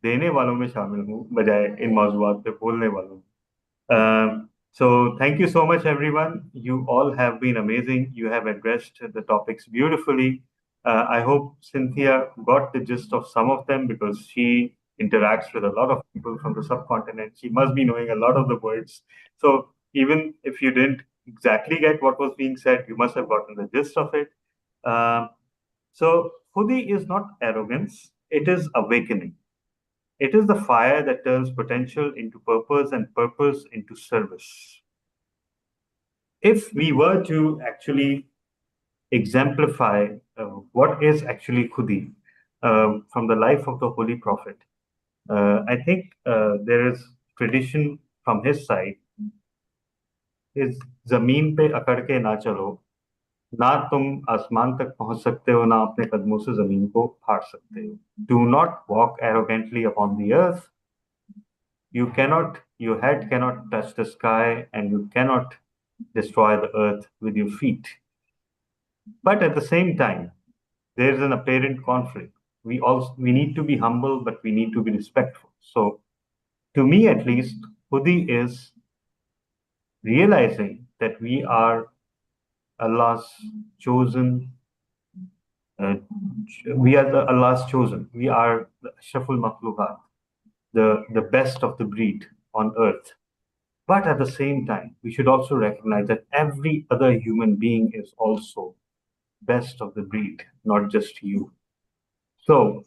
देने वालों में शामिल हूँ बजाय इन मौज़ूआत पे बोलने वालों। So thank you so much, everyone. You all have been amazing. You have addressed the topics beautifully. I hope Cynthia got the gist of some of them because she interacts with a lot of people from the subcontinent. She must be knowing a lot of the words. So even if you didn't exactly get what was being said, you must have gotten the gist of it. So Khudi is not arrogance; it is awakening. It is the fire that turns potential into purpose and purpose into service. If we were to actually exemplify what is actually Khudi from the life of the Holy Prophet, I think there is tradition from his side इस जमीन पे अकड़ के ना चलो, ना तुम आसमान तक पहुंच सकते हो, ना अपने कदमों से जमीन को फाड़ सकते हो. Do not walk arrogantly upon the earth. Your head cannot touch the sky, and you cannot destroy the earth with your feet. But at the same time, there is an apparent conflict. We need to be humble, but we need to be respectful. So, to me at least, Hudi is realizing that we are Allah's chosen. Uh, we are Allah's chosen. We are the Ashraful Makhluqat, the best of the breed on earth. But at the same time, we should also recognize that every other human being is also best of the breed, not just you. So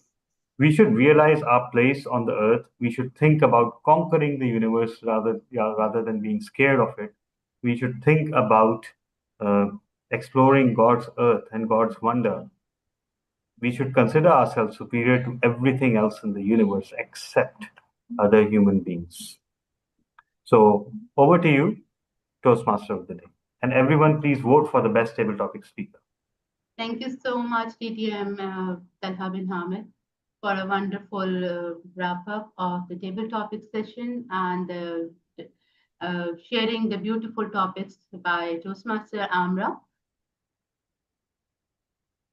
we should realize our place on the earth. We should think about conquering the universe rather than being scared of it. We should think about uh, exploring God's earth and God's wonder. We should consider ourselves superior to everything else in the universe except other human beings. So over to you, Toastmaster of the day. And everyone, please vote for the best table topic speaker. Thank you so much, TTM Talha bin Hamid, for a wonderful wrap up of the table topic session and sharing the beautiful topics by Toastmaster Amra.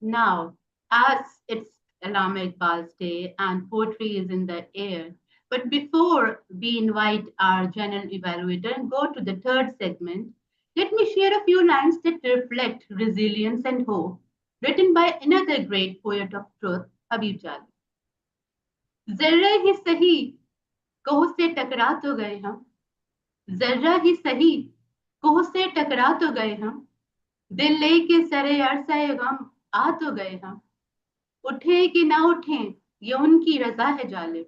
Now, as it's Allama Iqbal's Day and poetry is in the air, but before we invite our general evaluator and go to the third segment, let me share a few lines that reflect resilience and hope, written by another great poet of truth, Habib Jali. जर्रा ही सही कोह से टकरा तो गए हम, जर्रा ही सही कोह से टकरा तो गए हम, दिल लेके सरे अरसा गम आ तो गए हम, उठे कि ना उठे ये उनकी रजा है जालिब,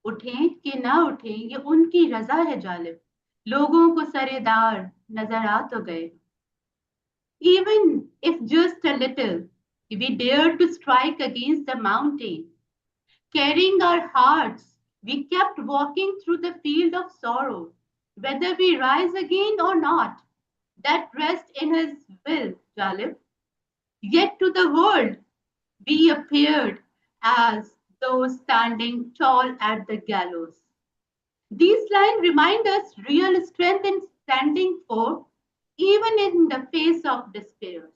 उठे कि ना उठे ये उनकी रजा है जालिब, लोगों को सरेदार नजर आ तो गए. Even if just a little, we dare to strike against the mountain. Carrying our hearts, we kept walking through the field of sorrow, whether we rise again or not. That rest in His will, Jalib. Yet to the world, we appeared as those standing tall at the gallows. These lines remind us real strength in standing for, even in the face of despairs.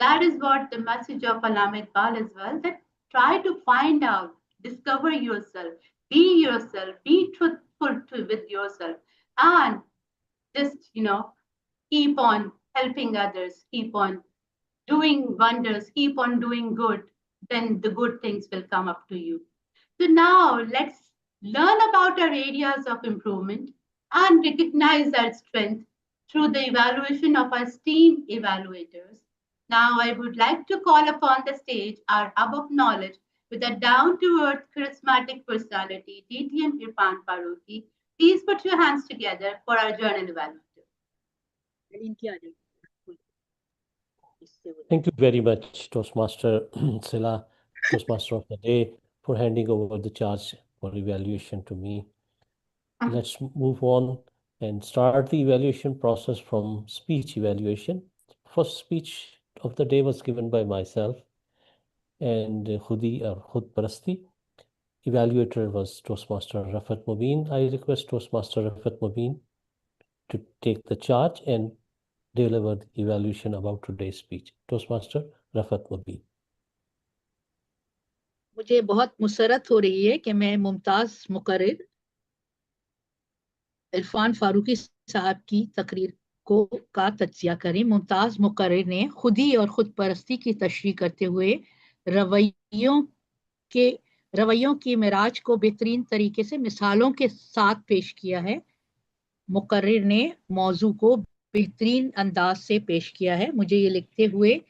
That is what the message of Allama Iqbal as well, that try to find out, discover yourself, be truthful with yourself, and just, keep on helping others, keep on doing wonders, keep on doing good, then the good things will come up to you. So now let's learn about our areas of improvement and recognize our strength through the evaluation of our esteemed evaluators. Now I would like to call upon the stage our hub of knowledge with a down-to-earth charismatic personality, TTM Irfan Faruqi. Please put your hands together for our journal evaluator. Thank you very much, Toastmaster Sila, Toastmaster of the Day, for handing over the charge for evaluation to me. Let's move on and start the evaluation process from speech evaluation. First speech of the day was given by myself and Khudi or Khud Parasti. Evaluator was Toastmaster Rafat Mubin. I request Toastmaster Rafat Mubin to take the charge and deliver the evaluation about today's speech. Toastmaster Rafat Mubin. मुझे बहुत मुसरत हो रही है कि मैं मुमताज मुकर्रिर इरफान फारूकी साहब की तकरीर का तज्जिया करें. मुमताज मुकर्रिर ने खुदी और खुद परस्ती की तशरीह करते हुए रवैयों की मिराज को बेहतरीन तरीके से मिसालों के साथ पेश किया है. मुकर्रिर ने मौजू को बेहतरीन अंदाज से पेश किया है. मुझे ये लिखते हुए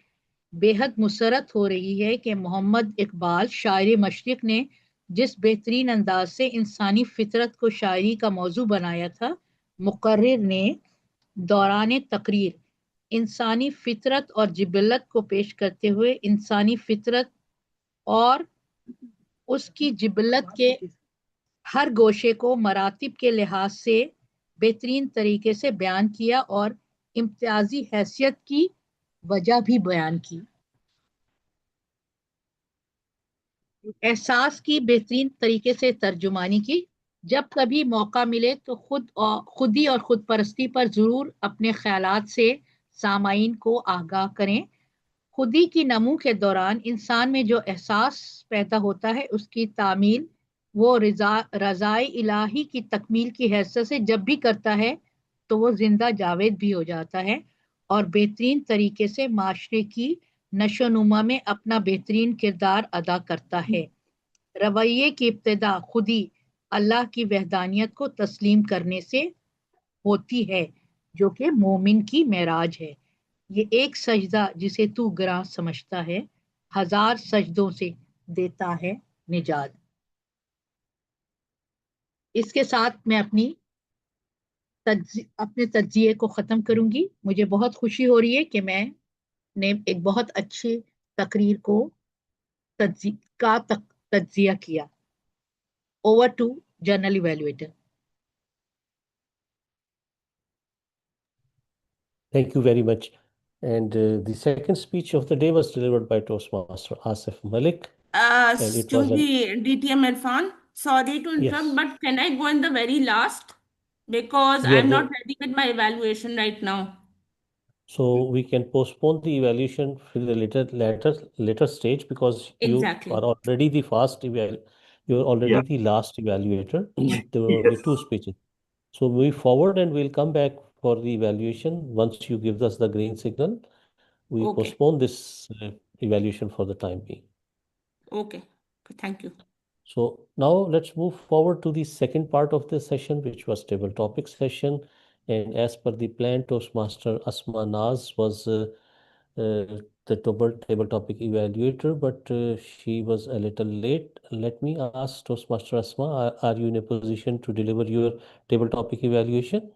बेहद मुसरत हो रही है कि मोहम्मद इकबाल शायर मशरिक ने जिस बेहतरीन अंदाज से इंसानी फितरत को शायरी का मौजू बनाया था, मुकर्रिर ने दौरान तकरीर इंसानी फितरत और जिबलत को पेश करते हुए इंसानी फितरत और उसकी जिबलत के हर गोशे को मरातिब के लिहाज से बेहतरीन तरीके से बयान किया और इम्तियाजी हैसियत की वजह भी बयान की। एहसास की बेहतरीन तरीके से तर्जुमानी की। जब कभी मौका मिले तो खुदी और खुद परस्ती पर जरूर अपने ख्यालात से सामाईन को आगाह करें। खुदी की नमू के दौरान इंसान में जो एहसास पैदा होता है उसकी तामील वो रज़ाए इलाही की तकमील की हैसियत से जब भी करता है तो वो जिंदा जावेद भी हो जाता है और बेहतरीन तरीके से माशरे की नशोनुमा में अपना बेहतरीन किरदार अदा करता है। रवैये की इब्तिदा खुदी अल्लाह की वहदानियत को तस्लीम करने से होती है जो कि मोमिन की मेराज है। ये एक सजदा जिसे तू गिरां समझता है हजार सजदों से देता है निजात। इसके साथ मैं अपने तज्जिए को ख़त्म करूंगी। मुझे बहुत खुशी हो रही है कि मैंने एक बहुत अच्छी तकरीर को तज्जिया किया। Over to general evaluator. Thank you very much. And the second speech of the day was delivered by Toastmaster Asif Malik, and it was Excuse an me, DTM Irfan. Sorry to interrupt, yes. but can I go in the very last? Because You are I'm not go ready with my evaluation right now. So we can postpone the evaluation for the later stage because you are Exactly. already the you're already Yeah. the last evaluator. There were only Yes. two speeches. So move forward and we'll come back for the evaluation once you give us the green signal. We Okay. postpone this evaluation for the time being. Okay. Thank you. So now let's move forward to the second part of the session, which was table topic session. And as per the plan, Toastmaster Asma Naz was the table topic evaluator, but she was a little late. Let me ask Toastmaster Asma, are you in a position to deliver your table topic evaluation?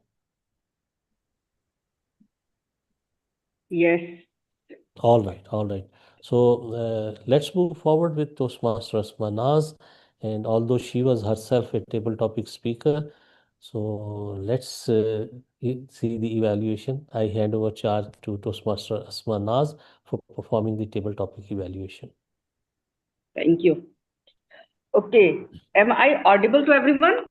Yes. All right, all right. So let's move forward with Toastmaster Asma Naz. And although she was herself a table topic speaker, so let's see the evaluation. I hand over charge to Toastmaster Asma Naz for performing the table topic evaluation. Thank you. Okay. Am I audible to everyone?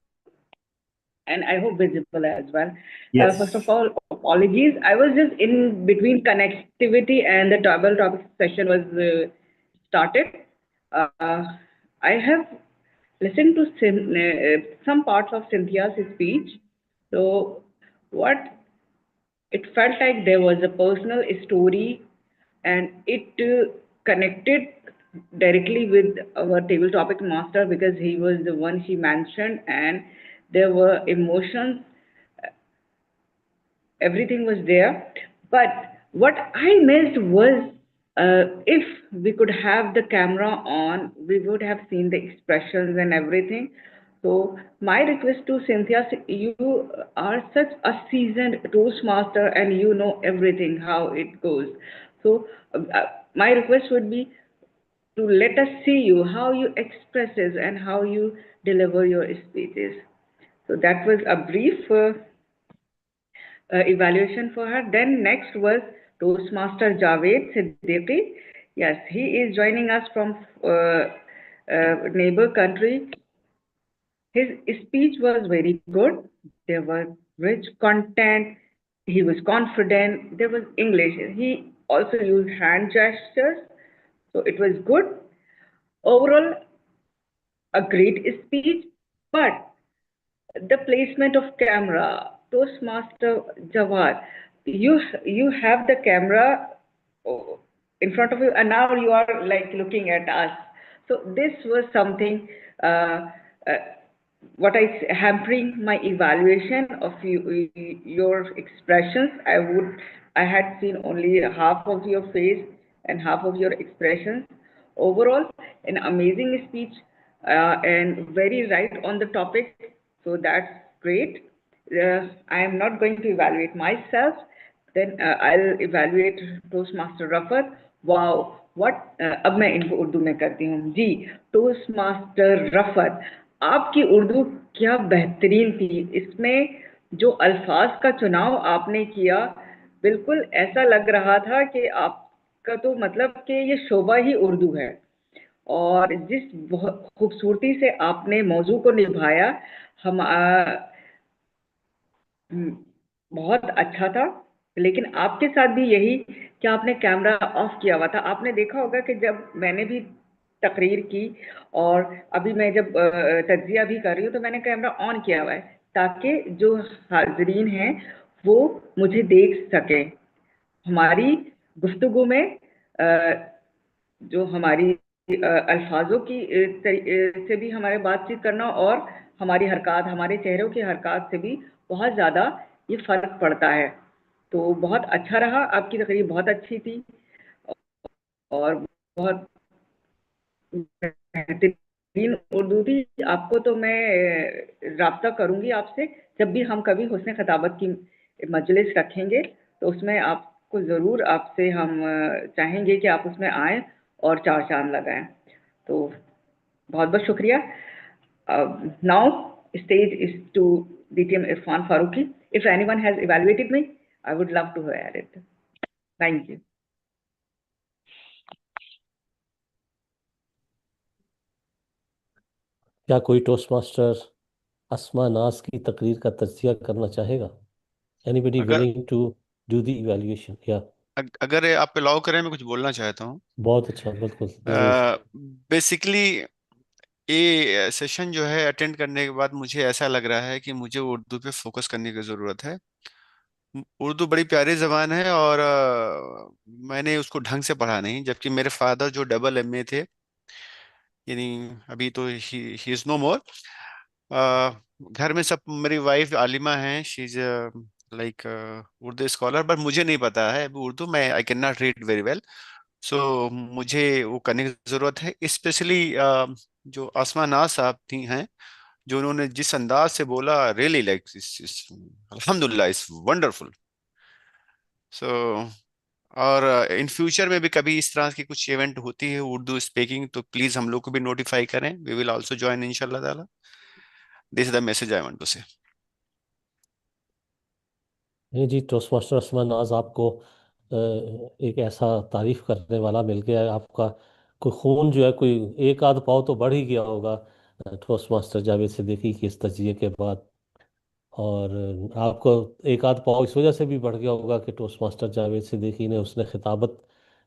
And I hope visible as well. First Yes. of all, apologies. I was just in between connectivity and the table topic session was started. Uh, I have listened to some parts of Cynthia's speech. So, what it felt like there was a personal story and it connected directly with our table topic master because he was the one she mentioned and there were emotions, everything was there. But what I missed was if we could have the camera on, we would have seen the expressions and everything. So my request to Cynthia, you are such a seasoned Toastmaster and you know everything how it goes. So my request would be to let us see you how you expresses and how you deliver your speeches. So that was a brief evaluation for her. Then next was Toastmaster Javed Siddiqui. Yes, he is joining us from neighbor country. His speech was very good. There was rich content. He was confident. There was English. He also used hand gestures. So it was good. Overall, a great speech. But the placement of camera, Toastmaster Jawad, you have the camera oh, in front of you, and now you are like looking at us. So this was something uh, what hampering my evaluation of your expressions. I had seen only half of your face and half of your expressions. Overall, an amazing speech and very right on the topic. So that's great. I am not going to evaluate myself. Then I'll evaluate Toastmaster Rafat. Wow, what? अब मैं इनको उर्दू में करती हूँ जी. Toast master Rafat, आपकी उर्दू क्या बेहतरीन थी. इसमें جو الفاظ کا چناؤ آپ نے کیا بالکل ایسا لگ رہا تھا کہ آپ کا تو مطلب کہ یہ شعبہ ہی اردو ہے، اور جس خوبصورتی سے آپ نے موضوع کو نبھایا ہم بہت اچھا تھا. لیکن آپ کے ساتھ بھی یہی کہ آپ نے کیمرہ آف کیا ہوا تھا. آپ نے دیکھا ہوگا کہ جب میں نے بھی تقریر کی اور ابھی میں جب تجزیہ بھی کر رہی ہوں تو میں نے کیمرہ آن کیا ہوا ہے تاکہ جو حاضرین ہیں وہ مجھے دیکھ سکیں. ہماری گفتگو میں جو ہماری الفاظوں کی سے بھی ہمارے بات چیت کرنا اور ہماری حرکات، ہمارے چہروں کی حرکات سے بھی بہت زیادہ یہ فرق پڑتا ہے. تو بہت اچھا رہا، آپ کی تقریر بہت اچھی تھی اور بہت بہترین اردو تھی. آپ کو تو میں رابطہ کروں گی آپ سے جب بھی ہم کبھی حسن خطابت کی مجلس رکھیں گے تو اس میں آپ کو ضرور آپ سے ہم چاہیں گے کہ آپ اس میں آئیں اور چار چاند لگائیں. تو بہت بہت شکریہ. Now stage is to DTM Irfan Faruqi. If anyone has evaluated me, I would love to hear it. Thank you. کیا کوئی ٹوسٹ ماسٹر اسما ناز کی تقریر کا تجزیہ کرنا چاہے گا؟ Anybody اگر willing to do the evaluation? Yeah. اگر آپ الاؤ کریں میں کچھ بولنا چاہتا ہوں. بہت اچھا، بالکل ضرور. بیسیکلی یہ سیشن جو ہے اٹینڈ کرنے کے بعد مجھے ایسا لگ رہا ہے کہ مجھے اردو پہ فوکس کرنے کی ضرورت ہے. اردو بڑی پیاری زبان ہے اور میں نے اس کو ڈھنگ سے پڑھا نہیں، جبکہ میرے فادر جو ڈبل ایم اے تھے، یعنی ابھی تو ہی از نو مور. گھر میں سب، میری وائف عالمہ ہیں، she is like Urdu scholar, but مجھے نہیں پتا ہے ابھی اردو، میں I can not read very well. So مجھے وہ کرنے کی ضرورت ہے. اسپیشلی جو آسما ناز صاحب تھی ہیں، جو انہوں نے جس انداز سے بولا، ریئلی لائک الحمد للہ از ونڈرفل. سو اور ان فیوچر میں بھی کبھی اس طرح کی کچھ ایونٹ ہوتی ہے اردو اسپیکنگ تو پلیز ہم لوگ کو بھی نوٹیفائی کریں. وی ول آلسو جوائن ان شاء اللہ تعالیٰ. This is the message I want to say. جی، ٹوسٹ ماسٹر اسما ناز، آپ کو ایک ایسا تعریف کرنے والا مل گیا ہے. آپ کا کوئی خون جو ہے، کوئی ایک آدھ پاؤ تو بڑھ ہی گیا ہوگا ٹوسٹ ماسٹر جاوید صدیقی کی اس تجزیے کے بعد. اور آپ کو ایک آدھ پاؤ اس وجہ سے بھی بڑھ گیا ہوگا کہ ٹوسٹ ماسٹر جاوید صدیقی نے اس نے خطابت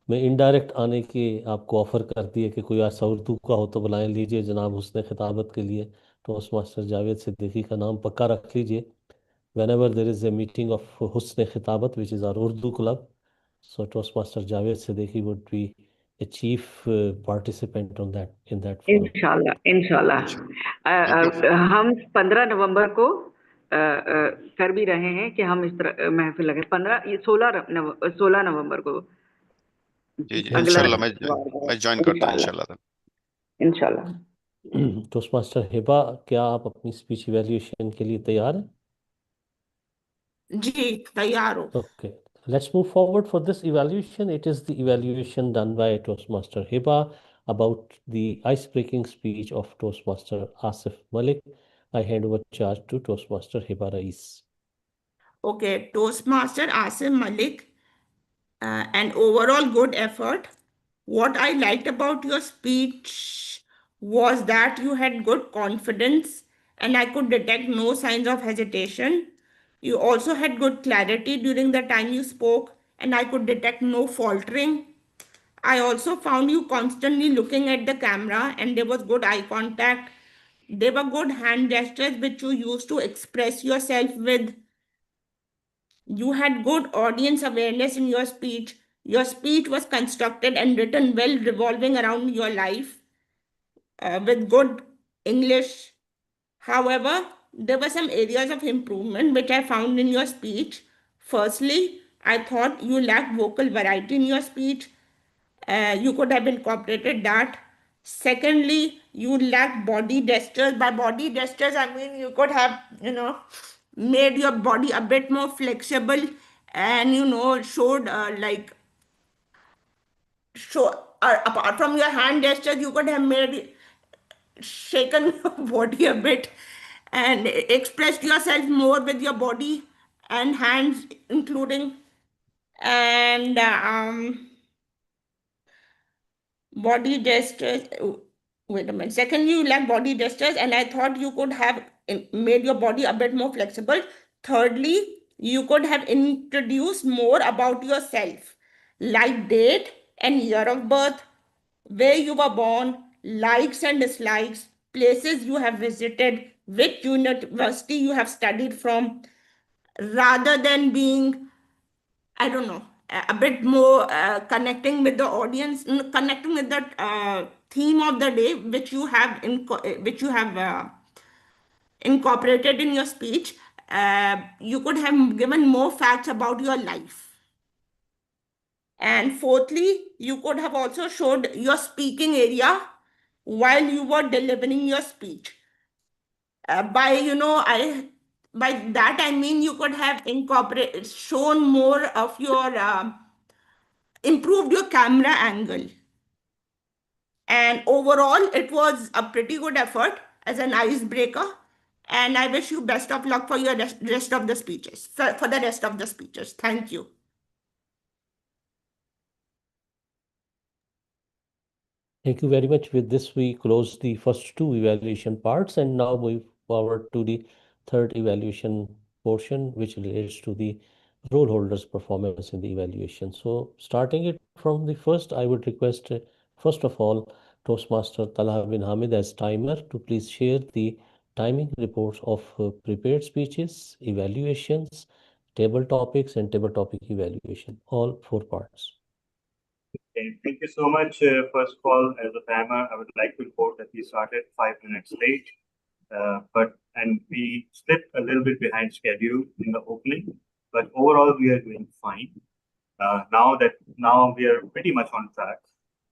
میں انڈائریکٹ آنے کی آپ کو آفر کر دی ہے کہ کوئی ایسا اردو کا ہو تو بلائیں لیجئے جناب حسن خطابت کے لیے. ٹوسٹ ماسٹر جاوید صدیقی کا نام پکا رکھ لیجئے. Whenever there is a meeting of Husn Khitabat, which is our Urdu club, so Toastmaster Javed Siddiqui would be a chief participant on that in that forum. انشاءاللہ انشاءاللہ. Thank you. ہم 15 نومبر کو کر بھی رہے ہیں کہ ہم اس طرح محفل لگے. 16 نومبر کو جی جی اگلا انشاءاللہ اتوار میں ہے. جوائن کرتا ہوں انشاءاللہ انشاءاللہ. انشاءاللہ. Toastmaster Hiba, کیا آپ اپنی speech evaluation کے لیے تیار ہیں؟ جی تیار ہو. Okay, let's move forward for this evaluation. It is the evaluation done by Toastmaster Hiba about the ice-breaking speech of Toastmaster Asif Malik. I hand over charge to Toastmaster Hiba Rais. Okay, Toastmaster Asim Malik, an overall good effort. What I liked about your speech was that you had good confidence and I could detect no signs of hesitation. You also had good clarity during the time you spoke and I could detect no faltering. I also found you constantly looking at the camera and there was good eye contact. There were good hand gestures which you used to express yourself with. You had good audience awareness in your speech. Your speech was constructed and written well, revolving around your life with good English. However, there were some areas of improvement which I found in your speech. Firstly, I thought you lacked vocal variety in your speech. You could have incorporated that. Secondly, you lacked body gestures. By body gestures, I mean you could have, made your body a bit more flexible and, showed apart from your hand gestures, you could have made shaken your body a bit and expressed yourself more with your body and hands including, and body gestures. Wait a minute. Second, you lack body gestures, and I thought you could have made your body a bit more flexible. Thirdly, you could have introduced more about yourself, like date and year of birth, where you were born, likes and dislikes, places you have visited, which university you have studied from, rather than being, I don't know, a bit more connecting with the audience, connecting with the theme of the day, which you have incorporated in your speech. You could have given more facts about your life. And fourthly, you could have also showed your speaking area while you were delivering your speech. By I by that I mean you could have incorporated, shown more of your improved your camera angle. And overall, it was a pretty good effort as an icebreaker. And I wish you best of luck for your rest of the speeches, for the rest of the speeches. Thank you. Thank you very much. With this, we close the first two evaluation parts and now move forward to the third evaluation portion, which relates to the role holders' performance in the evaluation. So starting it from the first, I would request, first of all, Toastmaster Talha bin Hamid as timer to please share the timing reports of prepared speeches, evaluations, table topics, and table topic evaluation, all four parts. Okay, thank you so much. First of all, as a timer, I would like to report that we started 5 minutes late, and we slipped a little bit behind schedule in the opening, but overall we are doing fine. Now we are pretty much on track,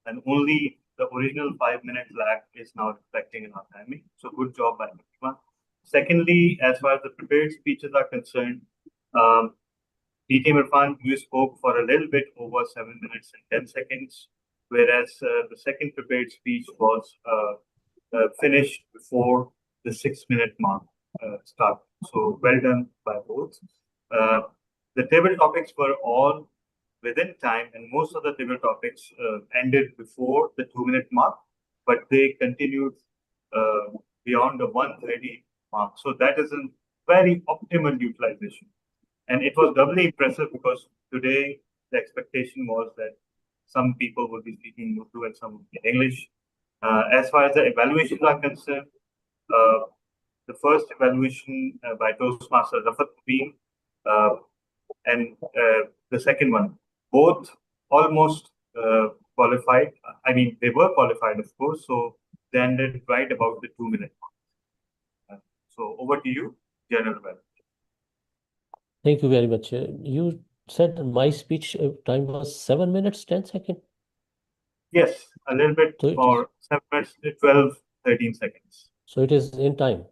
and only the original 5 minute lag is now reflecting in our timing. So good job by everyone. Secondly, as far as the prepared speeches are concerned, DT Irfan, you spoke for a little bit over 7 minutes and 10 seconds, whereas the second prepared speech was finished before the 6 minute mark started. So well done by both. The table topics were all within time, and most of the table topics ended before the 2 minute mark, but they continued beyond the 1:30 mark. So that is a very optimal utilization. And it was doubly impressive because today the expectation was that some people would be speaking Urdu and some in English. As far as the evaluations are concerned, uh, the first evaluation by Toastmaster Rafat Mubin and the second one, both almost qualified. I mean, they were qualified, of course, so they ended right about the 2 minute mark. So over to you, General Well. Thank you very much. You said my speech time was 7 minutes, 10 seconds? Yes, a little bit So for 7 minutes, 12, 13 seconds. So it is in time.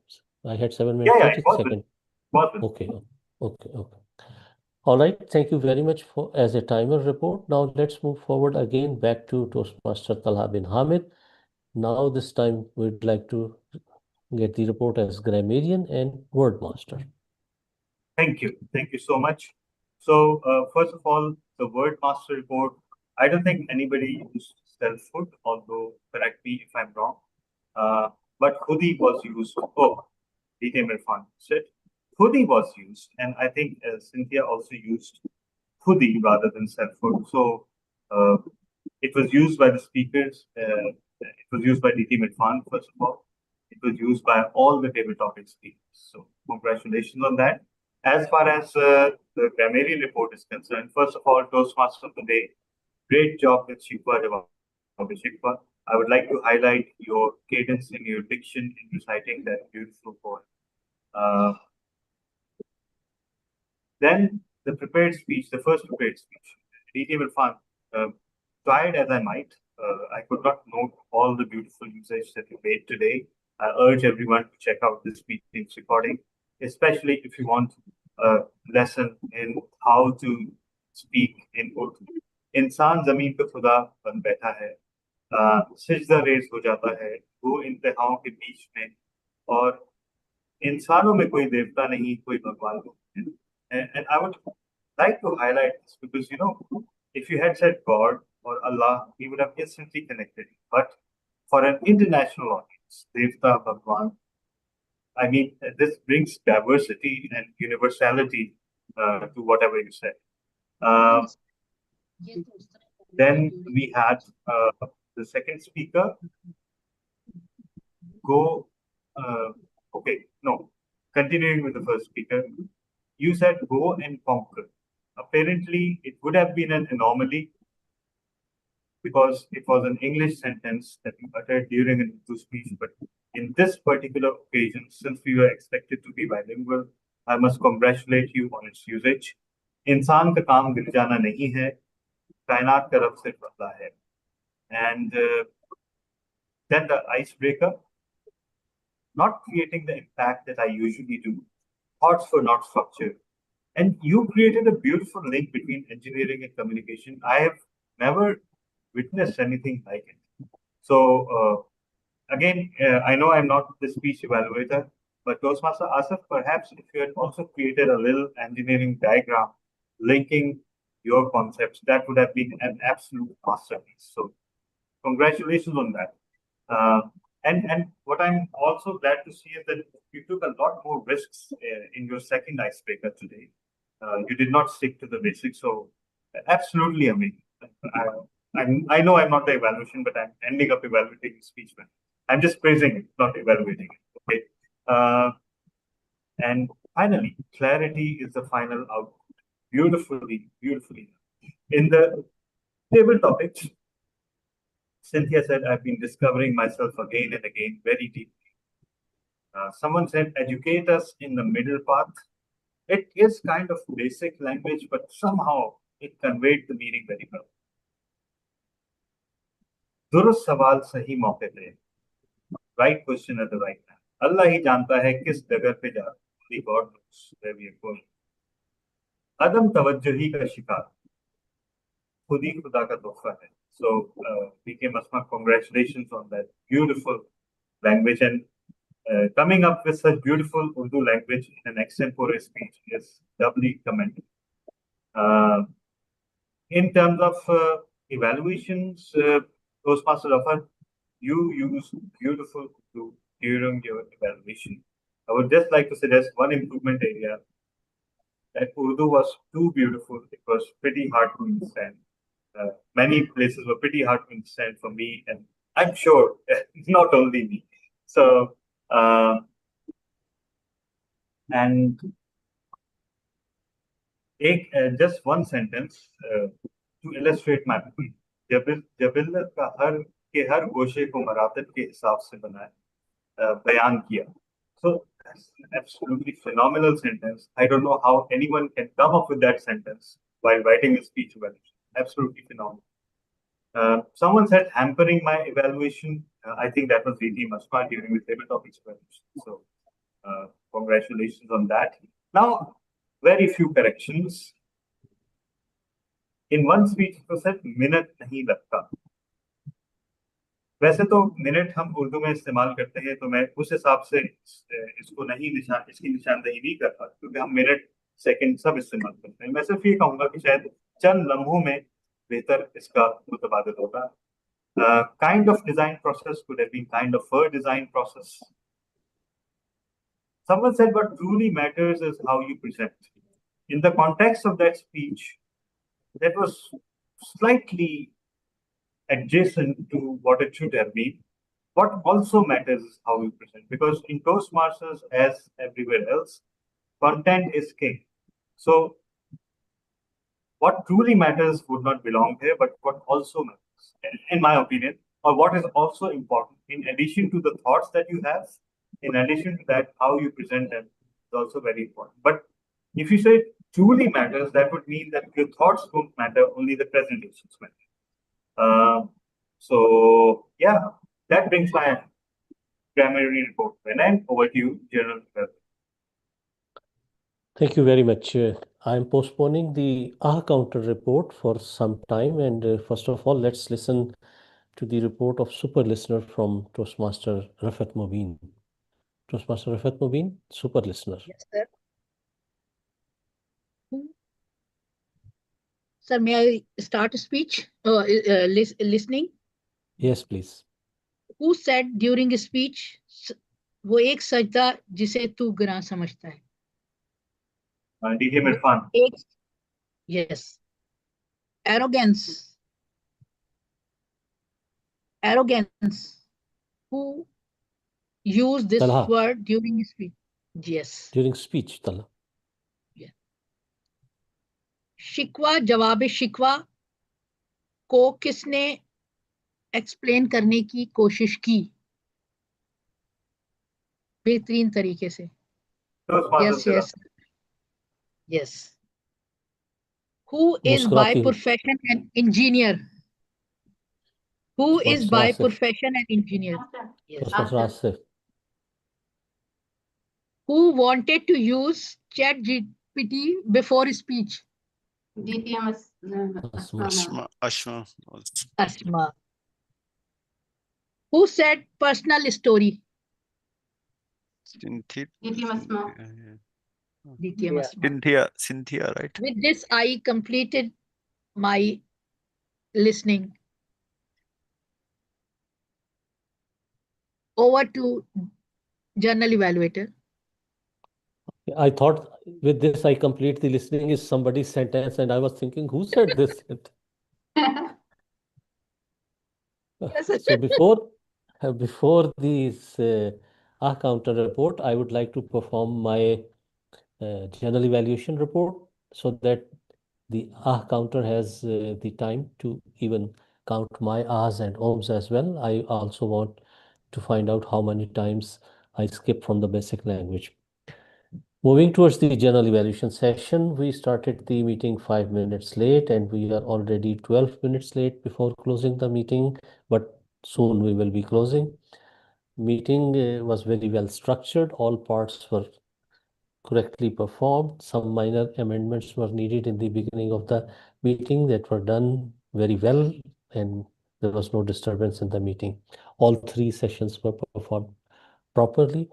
I had 7 minutes, Yeah, 30 it was seconds. was Okay, okay. All right, thank you very much for as a timer report. Now let's move forward again back to Toastmaster Talha bin Hamid. Now this time we'd like to get the report as grammarian and word master. Thank you so much. So first of all, the word master report. I don't think anybody used self-food, although correct me if I'm wrong. But hoodie was used. Oh, DT Irfan said hoodie was used, and I think Cynthia also used hoodie rather than self-food. So it was used by the speakers. It was used by DT Irfan, first of all. It was used by all the table topic speakers. So congratulations on that. As far as the grammarian report is concerned, first of all, Toastmaster of the day, great job with Shikwa Shikwa. I would like to highlight your cadence and your diction in reciting that beautiful poem. Then the prepared speech, the first prepared speech, DT Irfan, tried as I might, I could not note all the beautiful usage that you made today. I urge everyone to check out this speech recording, especially if you want a lesson in how to speak in Urdu. इंसान जमीन पे खुदा बन बैठा है, सिजदा raise हो जाता है वो इंतहाओं के बीच में, और इंसानों में कोई देवता नहीं, कोई भगवान नहीं है. And I would like to highlight this because, if you had said God or Allah, we would have instantly connected. But for an international audience, Devta, Bhagwan, I mean, this brings diversity and universality to whatever you said. Uh, then we had the second speaker go. Okay, no, continuing with the first speaker, you said go and conquer. Apparently, it would have been an anomaly because it was an English sentence that you uttered during an Urdu speech. But in this particular occasion, since we were expected to be bilingual, I must congratulate you on its usage. इंसान का काम गिर जाना नहीं है, कायनात का रब सिर्फ अल्लाह है. And then the icebreaker, not creating the impact that I usually do. Thoughts were not structured. And you created a beautiful link between engineering and communication. I have never witnessed anything like it. So, again, I know I'm not the speech evaluator, but Toastmaster Asif, perhaps if you had also created a little engineering diagram linking your concepts, that would have been an absolute masterpiece. So, congratulations on that. And what I'm also glad to see is that you took a lot more risks in your second icebreaker today. You did not stick to the basics, so absolutely amazing. I know I'm not the evaluation, but I'm ending up evaluating speech, man. I'm just praising it, not evaluating it. Okay. And finally, clarity is the final output. Beautifully, beautifully. In the table topics, Cynthia said, I've been discovering myself again and again very deeply. Someone said, educate us in the middle path. It is kind of basic language, but somehow it conveyed the meaning very well. दुरुस्त सवाल सही मौके पे, right question at the right time. अल्लाह ही जानता है किस डगर पे जा, only God knows where we are going. अदम तवज्जुही का शिकार खुद ही खुदा का तोहफा है. So, BK Masma, congratulations on that beautiful language, and coming up with such beautiful Urdu language in an extempore speech is doubly commendable. In terms of evaluations, Toastmaster Rafat, you use beautiful Urdu during your evaluation. I would just like to suggest one improvement area, that Urdu was too beautiful. It was pretty hard to understand. Many places were pretty hard to understand for me, and I'm sure not only me. So, and just one sentence to illustrate my point. जबिल्लत का हर गोशे को मरातब के हिसाब से बयान किया. So that's an absolutely phenomenal sentence. I don't know how anyone can come up with that sentence while writing a speech evaluation. Absolutely phenomenal. Someone said hampering my evaluation. I think that was VT Masma during the table topics evaluation. So congratulations on that. Now, very few corrections. In one speech, it was said minute nahi lagta. वैसे तो minute हम उर्दू में इस्तेमाल करते हैं, तो मैं उस हिसाब से इसकी निशानदेही नहीं करता, क्योंकि हम मिनट सेकंड सब इस्तेमाल करते हैं. मैं सिर्फ ये कहूंगा कि शायद चंद लम्हों में बेहतर इसका मुतबादल होगा. Kind of design process could have been kind of a design process. Someone said what truly matters is how you present. In the context of that speech, that was slightly adjacent to what it should have been. What also matters is how you present, because in Toastmasters, as everywhere else, content is king. So what truly matters would not belong here, but what also matters, in my opinion, or what is also important, in addition to the thoughts that you have, in addition to that, how you present them is also very important. But if you say truly matters, that would mean that your thoughts don't matter, only the presentations matter. So yeah, that brings my primary report to an end. Over to you, General. Thank you very much. I'm postponing the counter report for some time, and first of all, let's listen to the report of super listener from Toastmaster Rafat Mobeen. Toastmaster Rafat Mubin, super listener. Yes, sir. Sir, may I start a speech? Listening? Yes, please. Who said during a speech, वो एक सजदा जिसे तू गुनाह समझता है. DJ Irfan. Yes. Arrogance. Arrogance. Who used this Talha. word during speech? Yes. During speech, Talha. Yeah. शिकवा जवाब शिकवा को किसने एक्सप्लेन करने की कोशिश की बेहतरीन तरीके से? Yes, yes, yes. Who is by मुस्कुराती हूँ. profession an engineer? Who is Toastmaster by Asif. profession an engineer? Yes. Toastmaster Asif. Who wanted to use chat GPT before speech? DTM Asma. Ashma. Asma. Who said personal story? Cynthia. DTM Asma. DTM Asma. Cynthia, right? With this, I completed my listening. Over to journal evaluator. I thought with this I complete the listening is somebody's sentence, and I was thinking, who said this? So before this counter report, I would like to perform my general evaluation report so that the counter has the time to even count my ahs and ohms as well. I also want to find out how many times I skip from the basic language. Moving towards the general evaluation session, we started the meeting 5 minutes late, and we are already 12 minutes late before closing the meeting, but soon we will be closing. Meeting was very well structured. All parts were correctly performed. Some minor amendments were needed in the beginning of the meeting that were done very well, and there was no disturbance in the meeting. All 3 sessions were performed properly.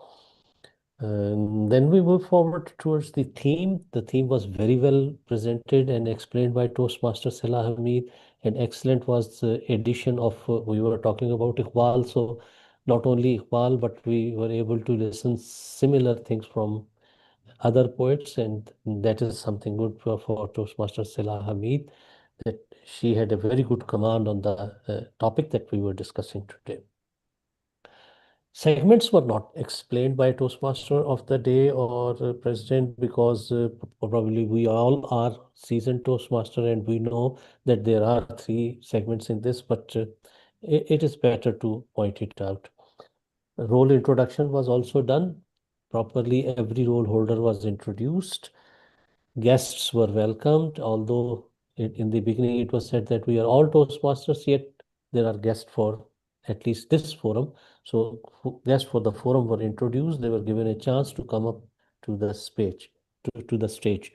Then we move forward towards the theme. The theme was very well presented and explained by Toastmaster Salah Hamid. And excellent was the addition of, we were talking about Iqbal. So not only Iqbal, but we were able to listen similar things from other poets. And that is something good for Toastmaster Salah Hamid, that she had a very good command on the topic that we were discussing today. Segments were not explained by Toastmaster of the day or president, because probably we all are seasoned Toastmaster and we know that there are 3 segments in this, but it is better to point it out. Role introduction was also done properly. Every role holder was introduced. Guests were welcomed, although in the beginning it was said that we are all Toastmasters, yet there are guests for at least this forum. So guests for the forum were introduced. They were given a chance to come up to the stage. To the stage.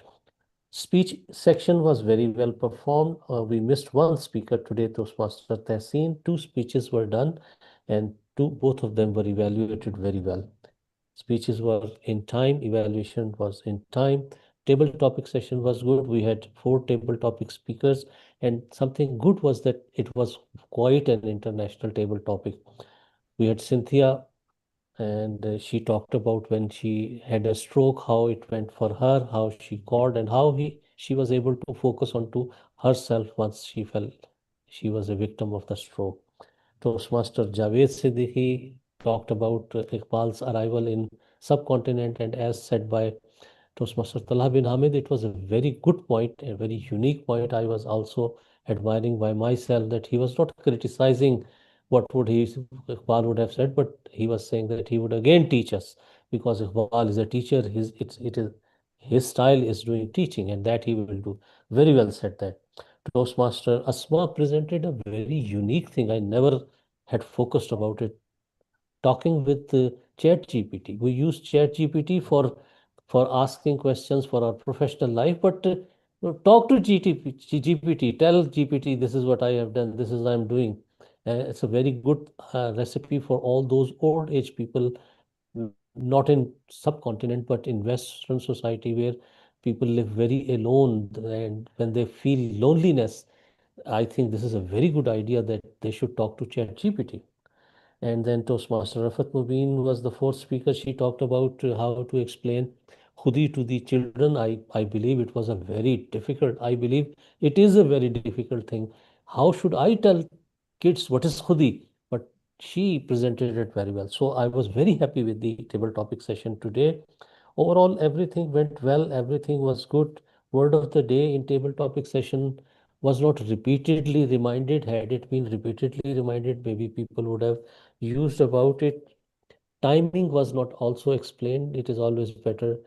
Speech section was very well performed. We missed one speaker today, Toastmaster Tehseen. 2 speeches were done, and both of them were evaluated very well. Speeches were in time, evaluation was in time. Table topic session was good. We had 4 table topic speakers, and something good was that it was quite an international table topic. We had Cynthia, and she talked about when she had a stroke, how it went for her, how she called, and how she was able to focus onto herself once she felt she was a victim of the stroke. Toastmaster Javed Siddiqui talked about Iqbal's arrival in subcontinent, and as said by Toastmaster Talha bin Hamid, it was a very good point, a very unique point. I was also admiring by myself that he was not criticizing what would Iqbal would have said, but he was saying that he would again teach us, because Iqbal is a teacher. His style is doing teaching, and that he will do. Very well said that. Toastmaster Asma presented a very unique thing. I never had focused about it. Talking with Chat GPT. We use Chat GPT for asking questions for our professional life, but talk to GPT. Tell GPT, this is what I have done. This is what I'm doing. It's a very good recipe for all those old age people not in subcontinent, but in Western society where people live very alone, and when they feel loneliness, I think this is a very good idea that they should talk to ChatGPT. And then Toastmaster Rafat Mubin was the fourth speaker. She talked about how to explain Khudi to the children. I believe it was a very difficult, I believe it is a very difficult thing. How should I tell kids what is Khudi? But she presented it very well. So I was very happy with the table topic session today. Overall, everything went well, everything was good. Word of the day in table topic session was not repeatedly reminded. Had it been repeatedly reminded, maybe people would have used about it. Timing was not also explained. It is always better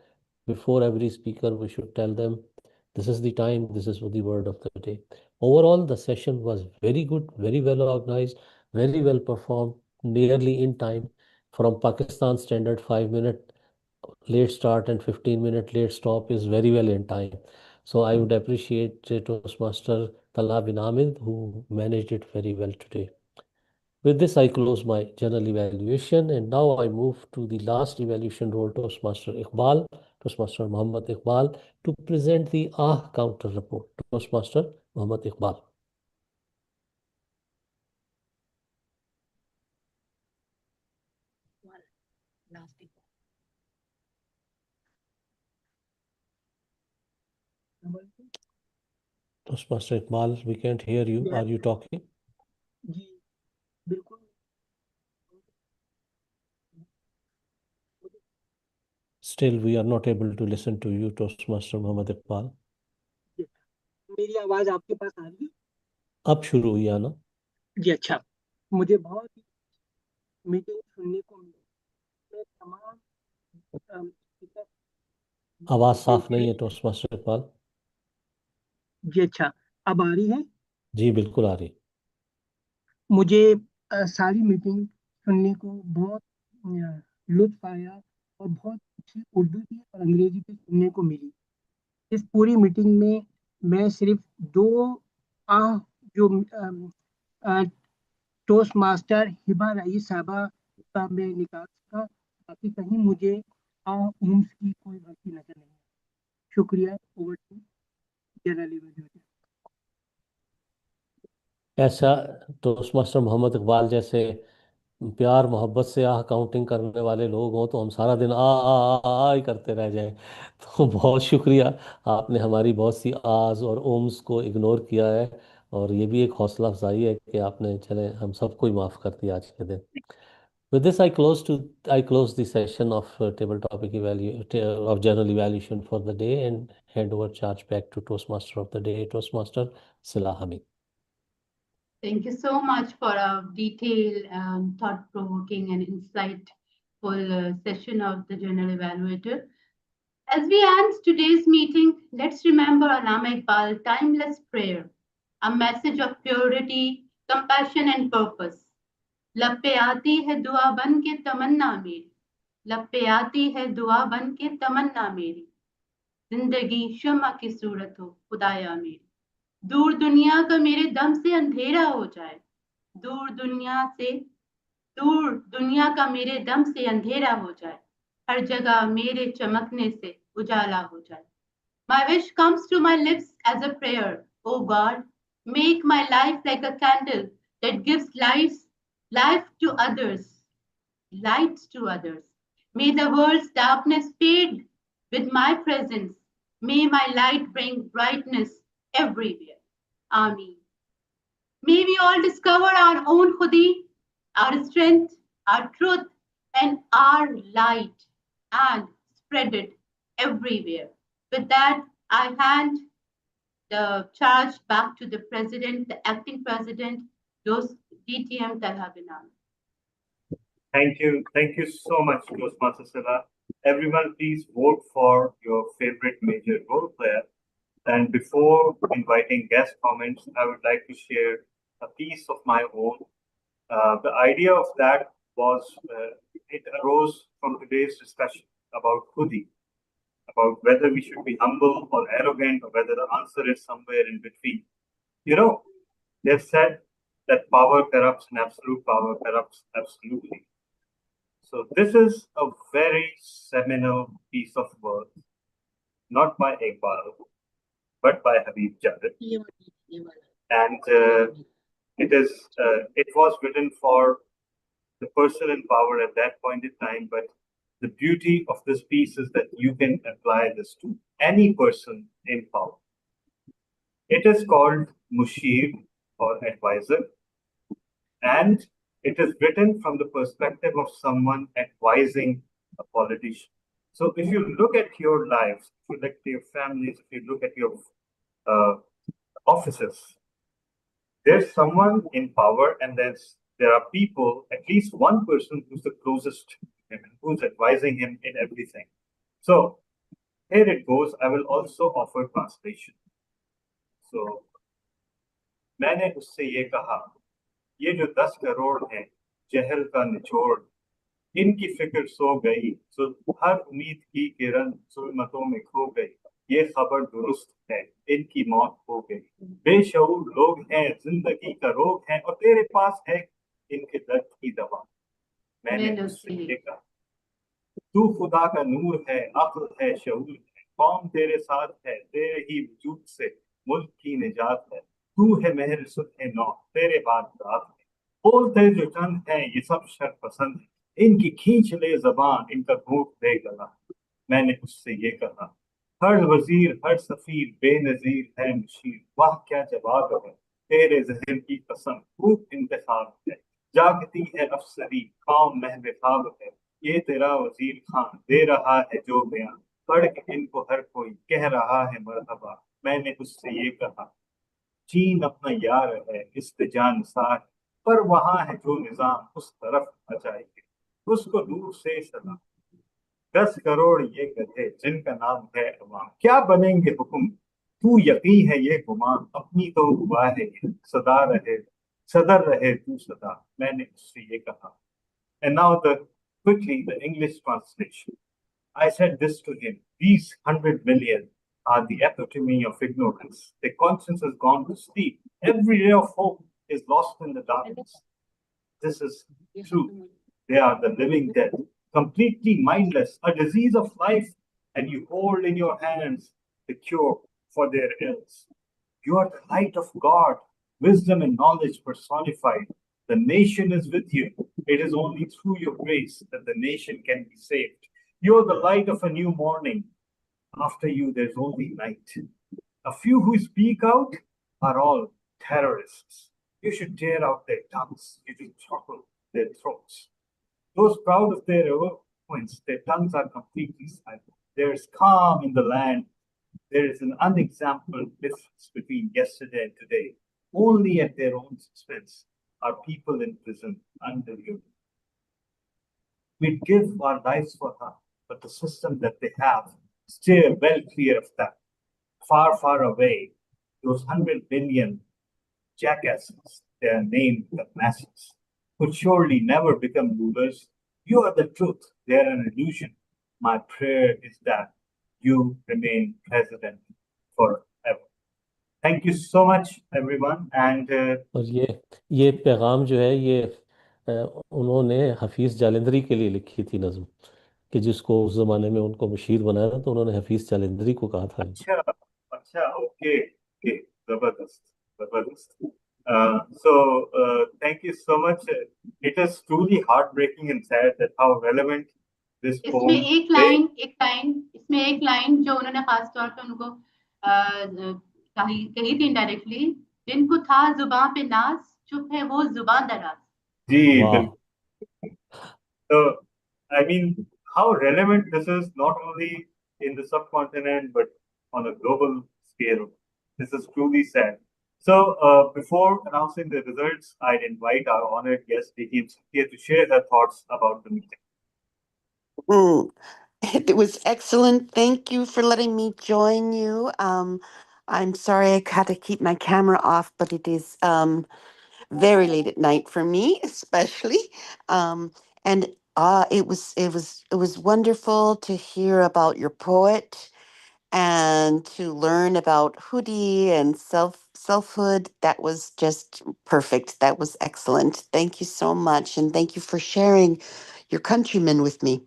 before every speaker, we should tell them this is the time, this is the word of the day. Overall, the session was very good, very well organized, very well performed, nearly in time. From Pakistan standard, 5 minute late start and 15-minute late stop is very well in time. So I would appreciate Toastmaster Talha bin Ahmed, who managed it very well today. With this, I close my general evaluation, and now I move to the last evaluation role, Toastmaster Muhammad Iqbal, to present the counter report. Toastmaster Muhammad Iqbal. Toastmaster Iqbal, we can't hear you. Are you talking? जी बिल्कुल Still, we are not able to listen to you, Toastmaster Muhammad Iqbal. मेरी आवाज आपके पास आ रही है? अब शुरू हुई आना। जी अच्छा, मुझे बहुत मीटिंग सुनने को मिली। मैं तमाम speaker आवाज से साफ नहीं है, मिली। टोस्टमास्टर इकबाल। जी अच्छा, अब आ रही है? जी बिल्कुल आ रही। मुझे सारी मीटिंग सुनने को बहुत लुत्फ आया और बहुत अच्छी उर्दू की और अंग्रेजी की सुनने को मिली। इस पूरी मीटिंग में मैं सिर्फ दो जो टोस्ट मास्टर हिबा रईस साहबा का मैं निकाल सका, बाकी कहीं मुझे उम्स की कोई गलती नजर नहीं आई। शुक्रिया। Over to general evaluator. ऐसा टोस्टमास्टर मोहम्मद इकबाल जैसे प्यार मोहब्बत से काउंटिंग करने वाले लोग हों तो हम सारा दिन आ ही करते रह जाएं। तो बहुत शुक्रिया, आपने हमारी बहुत सी आज और ओम्स को इग्नोर किया है, और ये भी एक हौसला अफजाई है कि आपने चले हम सबको ही माफ़ कर दिया आज के दिन। With this, I close the session of table topic of general evaluation for the day and hand over charge back to Toastmaster of the day, Toastmaster Silah Hamid. Thank you so much for a detailed, thought-provoking and insightful session of the General Evaluator. As we end today's meeting, let's remember Allama Iqbal's timeless prayer, a message of purity, compassion, and purpose. लब पे आती है दुआ बन के तमन्ना मेरी, लब पे आती है दुआ बन के तमन्ना मेरी, जिंदगी शम्मा की सूरत हो खुदाया मेरी, दूर दुनिया का मेरे दम से अंधेरा हो जाए, दूर दुनिया का मेरे दम से अंधेरा हो जाए, हर जगह मेरे चमकने से उजाला हो जाए. My wish comes to my lips as a prayer. Oh God, make my life like a candle that gives life to others, light to others. May the world's darkness fade with my presence. May my light bring brightness everywhere. Ameen. May we all discover our own Khudi, our strength, our truth, and our light, and spread it everywhere. With that, I hand the charge back to the president, the acting president, DTM Talha bin Ahmed. Thank you so much, Toastmaster Silah. Everyone, please vote for your favorite major role player. And before inviting guest comments, I would like to share a piece of my own. The idea of that was, it arose from today's discussion about Khudi, about whether we should be humble or arrogant, or whether the answer is somewhere in between. You know, they've said that power corrupts and absolute power corrupts absolutely. So this is a very seminal piece of work, not by Iqbal, but by Habib Jafar. And it was written for the person in power at that point in time. But the beauty of this piece is that you can apply this to any person in power. It is called Mushir or advisor, and it is written from the perspective of someone advising a politician. So if you look at your lives, if you look at your families, if you look at your uh, offices, there's someone in power, and there are people, at least one person who's the closest to him, who's advising him in everything. So here it goes. I will also offer translation. So मैंने उससे ये कहा, ये जो 10 करोड़ हैं जहल का निचोड़, इनकी फिक्र सो गई, सो हर उम्मीद की किरण जुल्मतों में खो गई, ये खबर दुरुस्त है, इनकी मौत हो गई, बेशऊर लोग हैं, जिंदगी का रोग है, और तेरे पास है इनके दर्द की दवा। मैंने उससे ये कहा, तू खुदा का नूर है, अक्ल है, शऊर है, कौम तेरे साथ है, तेरे ही वजूद से मुल्क की निजात है, तू है मेहर सुल्ह नौ, तेरे बाद रात है, बोलते जो चंद है ये सब शर पसंद है, इनकी खींच ले जबान, इनका घूंट दे गला। मैंने उससे ये कहा, हर वजीर हर सफीर बेनजीर है मुशीर, वाह क्या जवाब है, तेरे जहन की कसम खूब इंतखाब है, जागती है अफसरी कौम महव ख्वाब है, ये तेरा वजीर खान दे रहा है जो बयान, पढ़ के इनको हर कोई कह रहा है मरहबा। मैंने उससे ये कहा, चीन अपना यार है, इस्तेजान सार, पर वहां है जो निजाम उस तरफ आ जाएंगे, उसको दूर से सलाम। 10 करोड़ ये गधे जिनका नाम है अवाम, क्या बनेंगे हुक्म, तू यकीन है ये गुमान, अपनी तो हुआ है ये, सदर रहे तू सदा। मैंने उससे ये कहा, and now quickly the English translation. I said this to him, these 100 million are the epitome of ignorance. Their conscience has gone to sleep. Every ray of hope is lost in the darkness. This is true. They are the living dead, completely mindless, a disease of life, and you hold in your hands the cure for their ills. You are the light of God, wisdom and knowledge personified. The nation is with you. It is only through your grace that the nation can be saved. You are the light of a new morning. After you, there's only night. A few who speak out are all terrorists. You should tear out their tongues. You should throttle their throats. Those proud of their eloquence, their tongues are completely silent. There is calm in the land. There is an unexampled difference between yesterday and today. Only at their own expense are people in prison until you. We'd give our lives for her, but the system that they have, steer well clear of that. Far, far away, those 100 billion jackasses, they are named the masses, could surely never become rulers. You are the truth, they are an illusion. My prayer is that you remain president forever. Thank you so much, everyone. And और ये पैगाम जो है ये उन्होंने हफीज़ जालंधरी के लिए लिखी थी नज़म, कि जिसको उस ज़माने में उनको मुशीर बनाया था, तो उन्होंने हफीज़ जालंधरी को कहा था। अच्छा अच्छा, ओके ओके, जबरदस्त जबरदस्त। So thank you so much. It is truly heartbreaking and sad that how relevant this poem इसमें एक लाइन जो उन्होंने खास तौर पे उनको कही थी इनडायरेक्टली, जिनको था जुबान पे नाज, चुप है वो जुबान दराज। जी बिल्कुल। So I mean, how relevant this is not only in the subcontinent but on a global scale. This is truly sad. So, before announcing the results, I'd invite our honored guest, Dihim here to share her thoughts about the meeting. It was excellent. Thank you for letting me join you. I'm sorry I had to keep my camera off, but it is very late at night for me, especially. And it was wonderful to hear about your poet and to learn about Hudi and selfhood. That was just perfect. That was excellent. Thank you so much. And thank you for sharing your countrymen with me.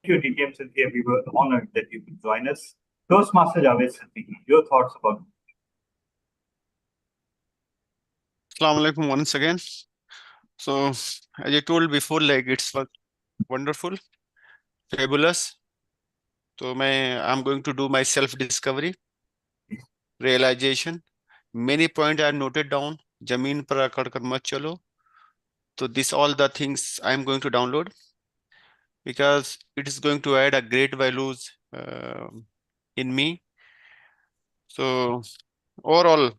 Thank you, DTM Cynthia. We were honored that you could join us. Toastmaster Javed Siddiqui, your thoughts about Assalamu alaikum once again. So, as I told before, like it's wonderful, fabulous. So, I'm going to do my self-discovery, realization. Many points I have noted down. Jameen par akad kar mat chalo. So, this all the things I'm going to download because it is going to add a great values in me. So, overall,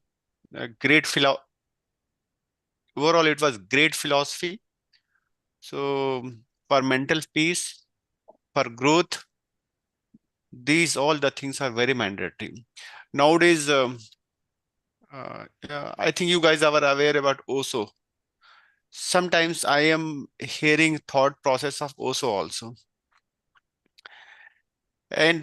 overall it was great philosophy. So, for mental peace, for growth, these all the things are very mandatory nowadays. I think you guys are aware about Osho. Sometimes I am hearing thought process of Osho also, and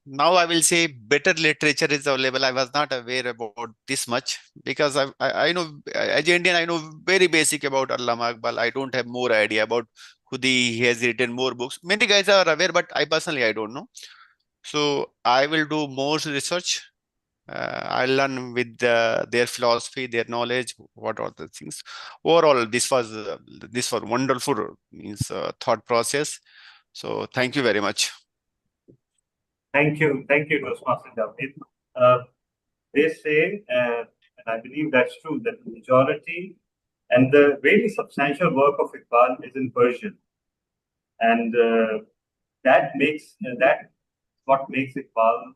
now I will say better literature is available. I was not aware about this much because I know as an Indian I know very basic about Allama Iqbal. I don't have more idea about Khudi. He has written more books. Many guys are aware, but I personally I don't know. So I will do more research. I learn with their philosophy, their knowledge, what are the things. Overall, this was wonderful means thought process. So thank you very much. Thank you, Toastmaster Javed. They say, and I believe that's true, that the majority and the really substantial work of Iqbal is in Persian, and that what makes Iqbal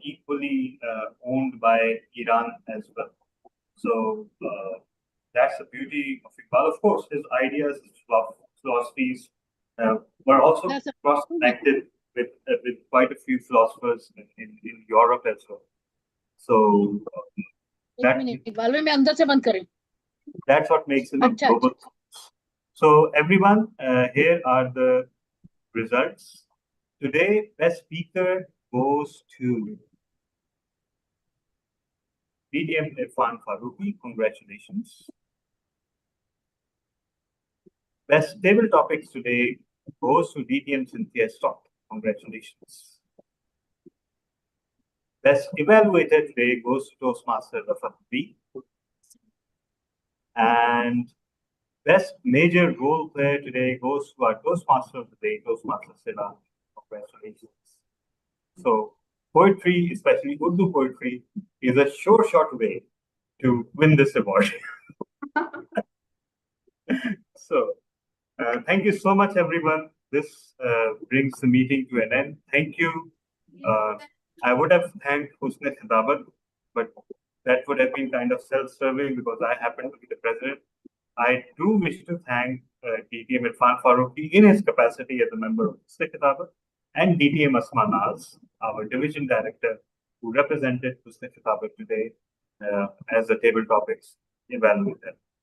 equally owned by Iran as well. So that's the beauty of Iqbal. Of course, his ideas, his philosophies were also cross-connected with quite a few philosophers in Europe as well. So that's what makes him a global. So everyone, here are the results. Today, best speaker goes to DTM Irfan Farooqi. Congratulations. Best table topics today goes to DTM Cynthia Stock. Congratulations. Best evaluator today goes to Toastmaster Rafat B. And best major role player today goes to our Toastmaster of the day, Toastmaster Sila. Congratulations. So poetry, especially Urdu poetry, is a short way to win this award. So thank you so much, everyone. This brings the meeting to an end. Thank you. I would have thanked Husne Khidabat, but that would have been kind of self-serving because I happen to be the president. I do wish to thank DTM Irfan Farooqi in his capacity as a member of Husne Khidabat, and DTM Asma Naz, our division director, who represented Husne Khidabat today as the table topics evaluator.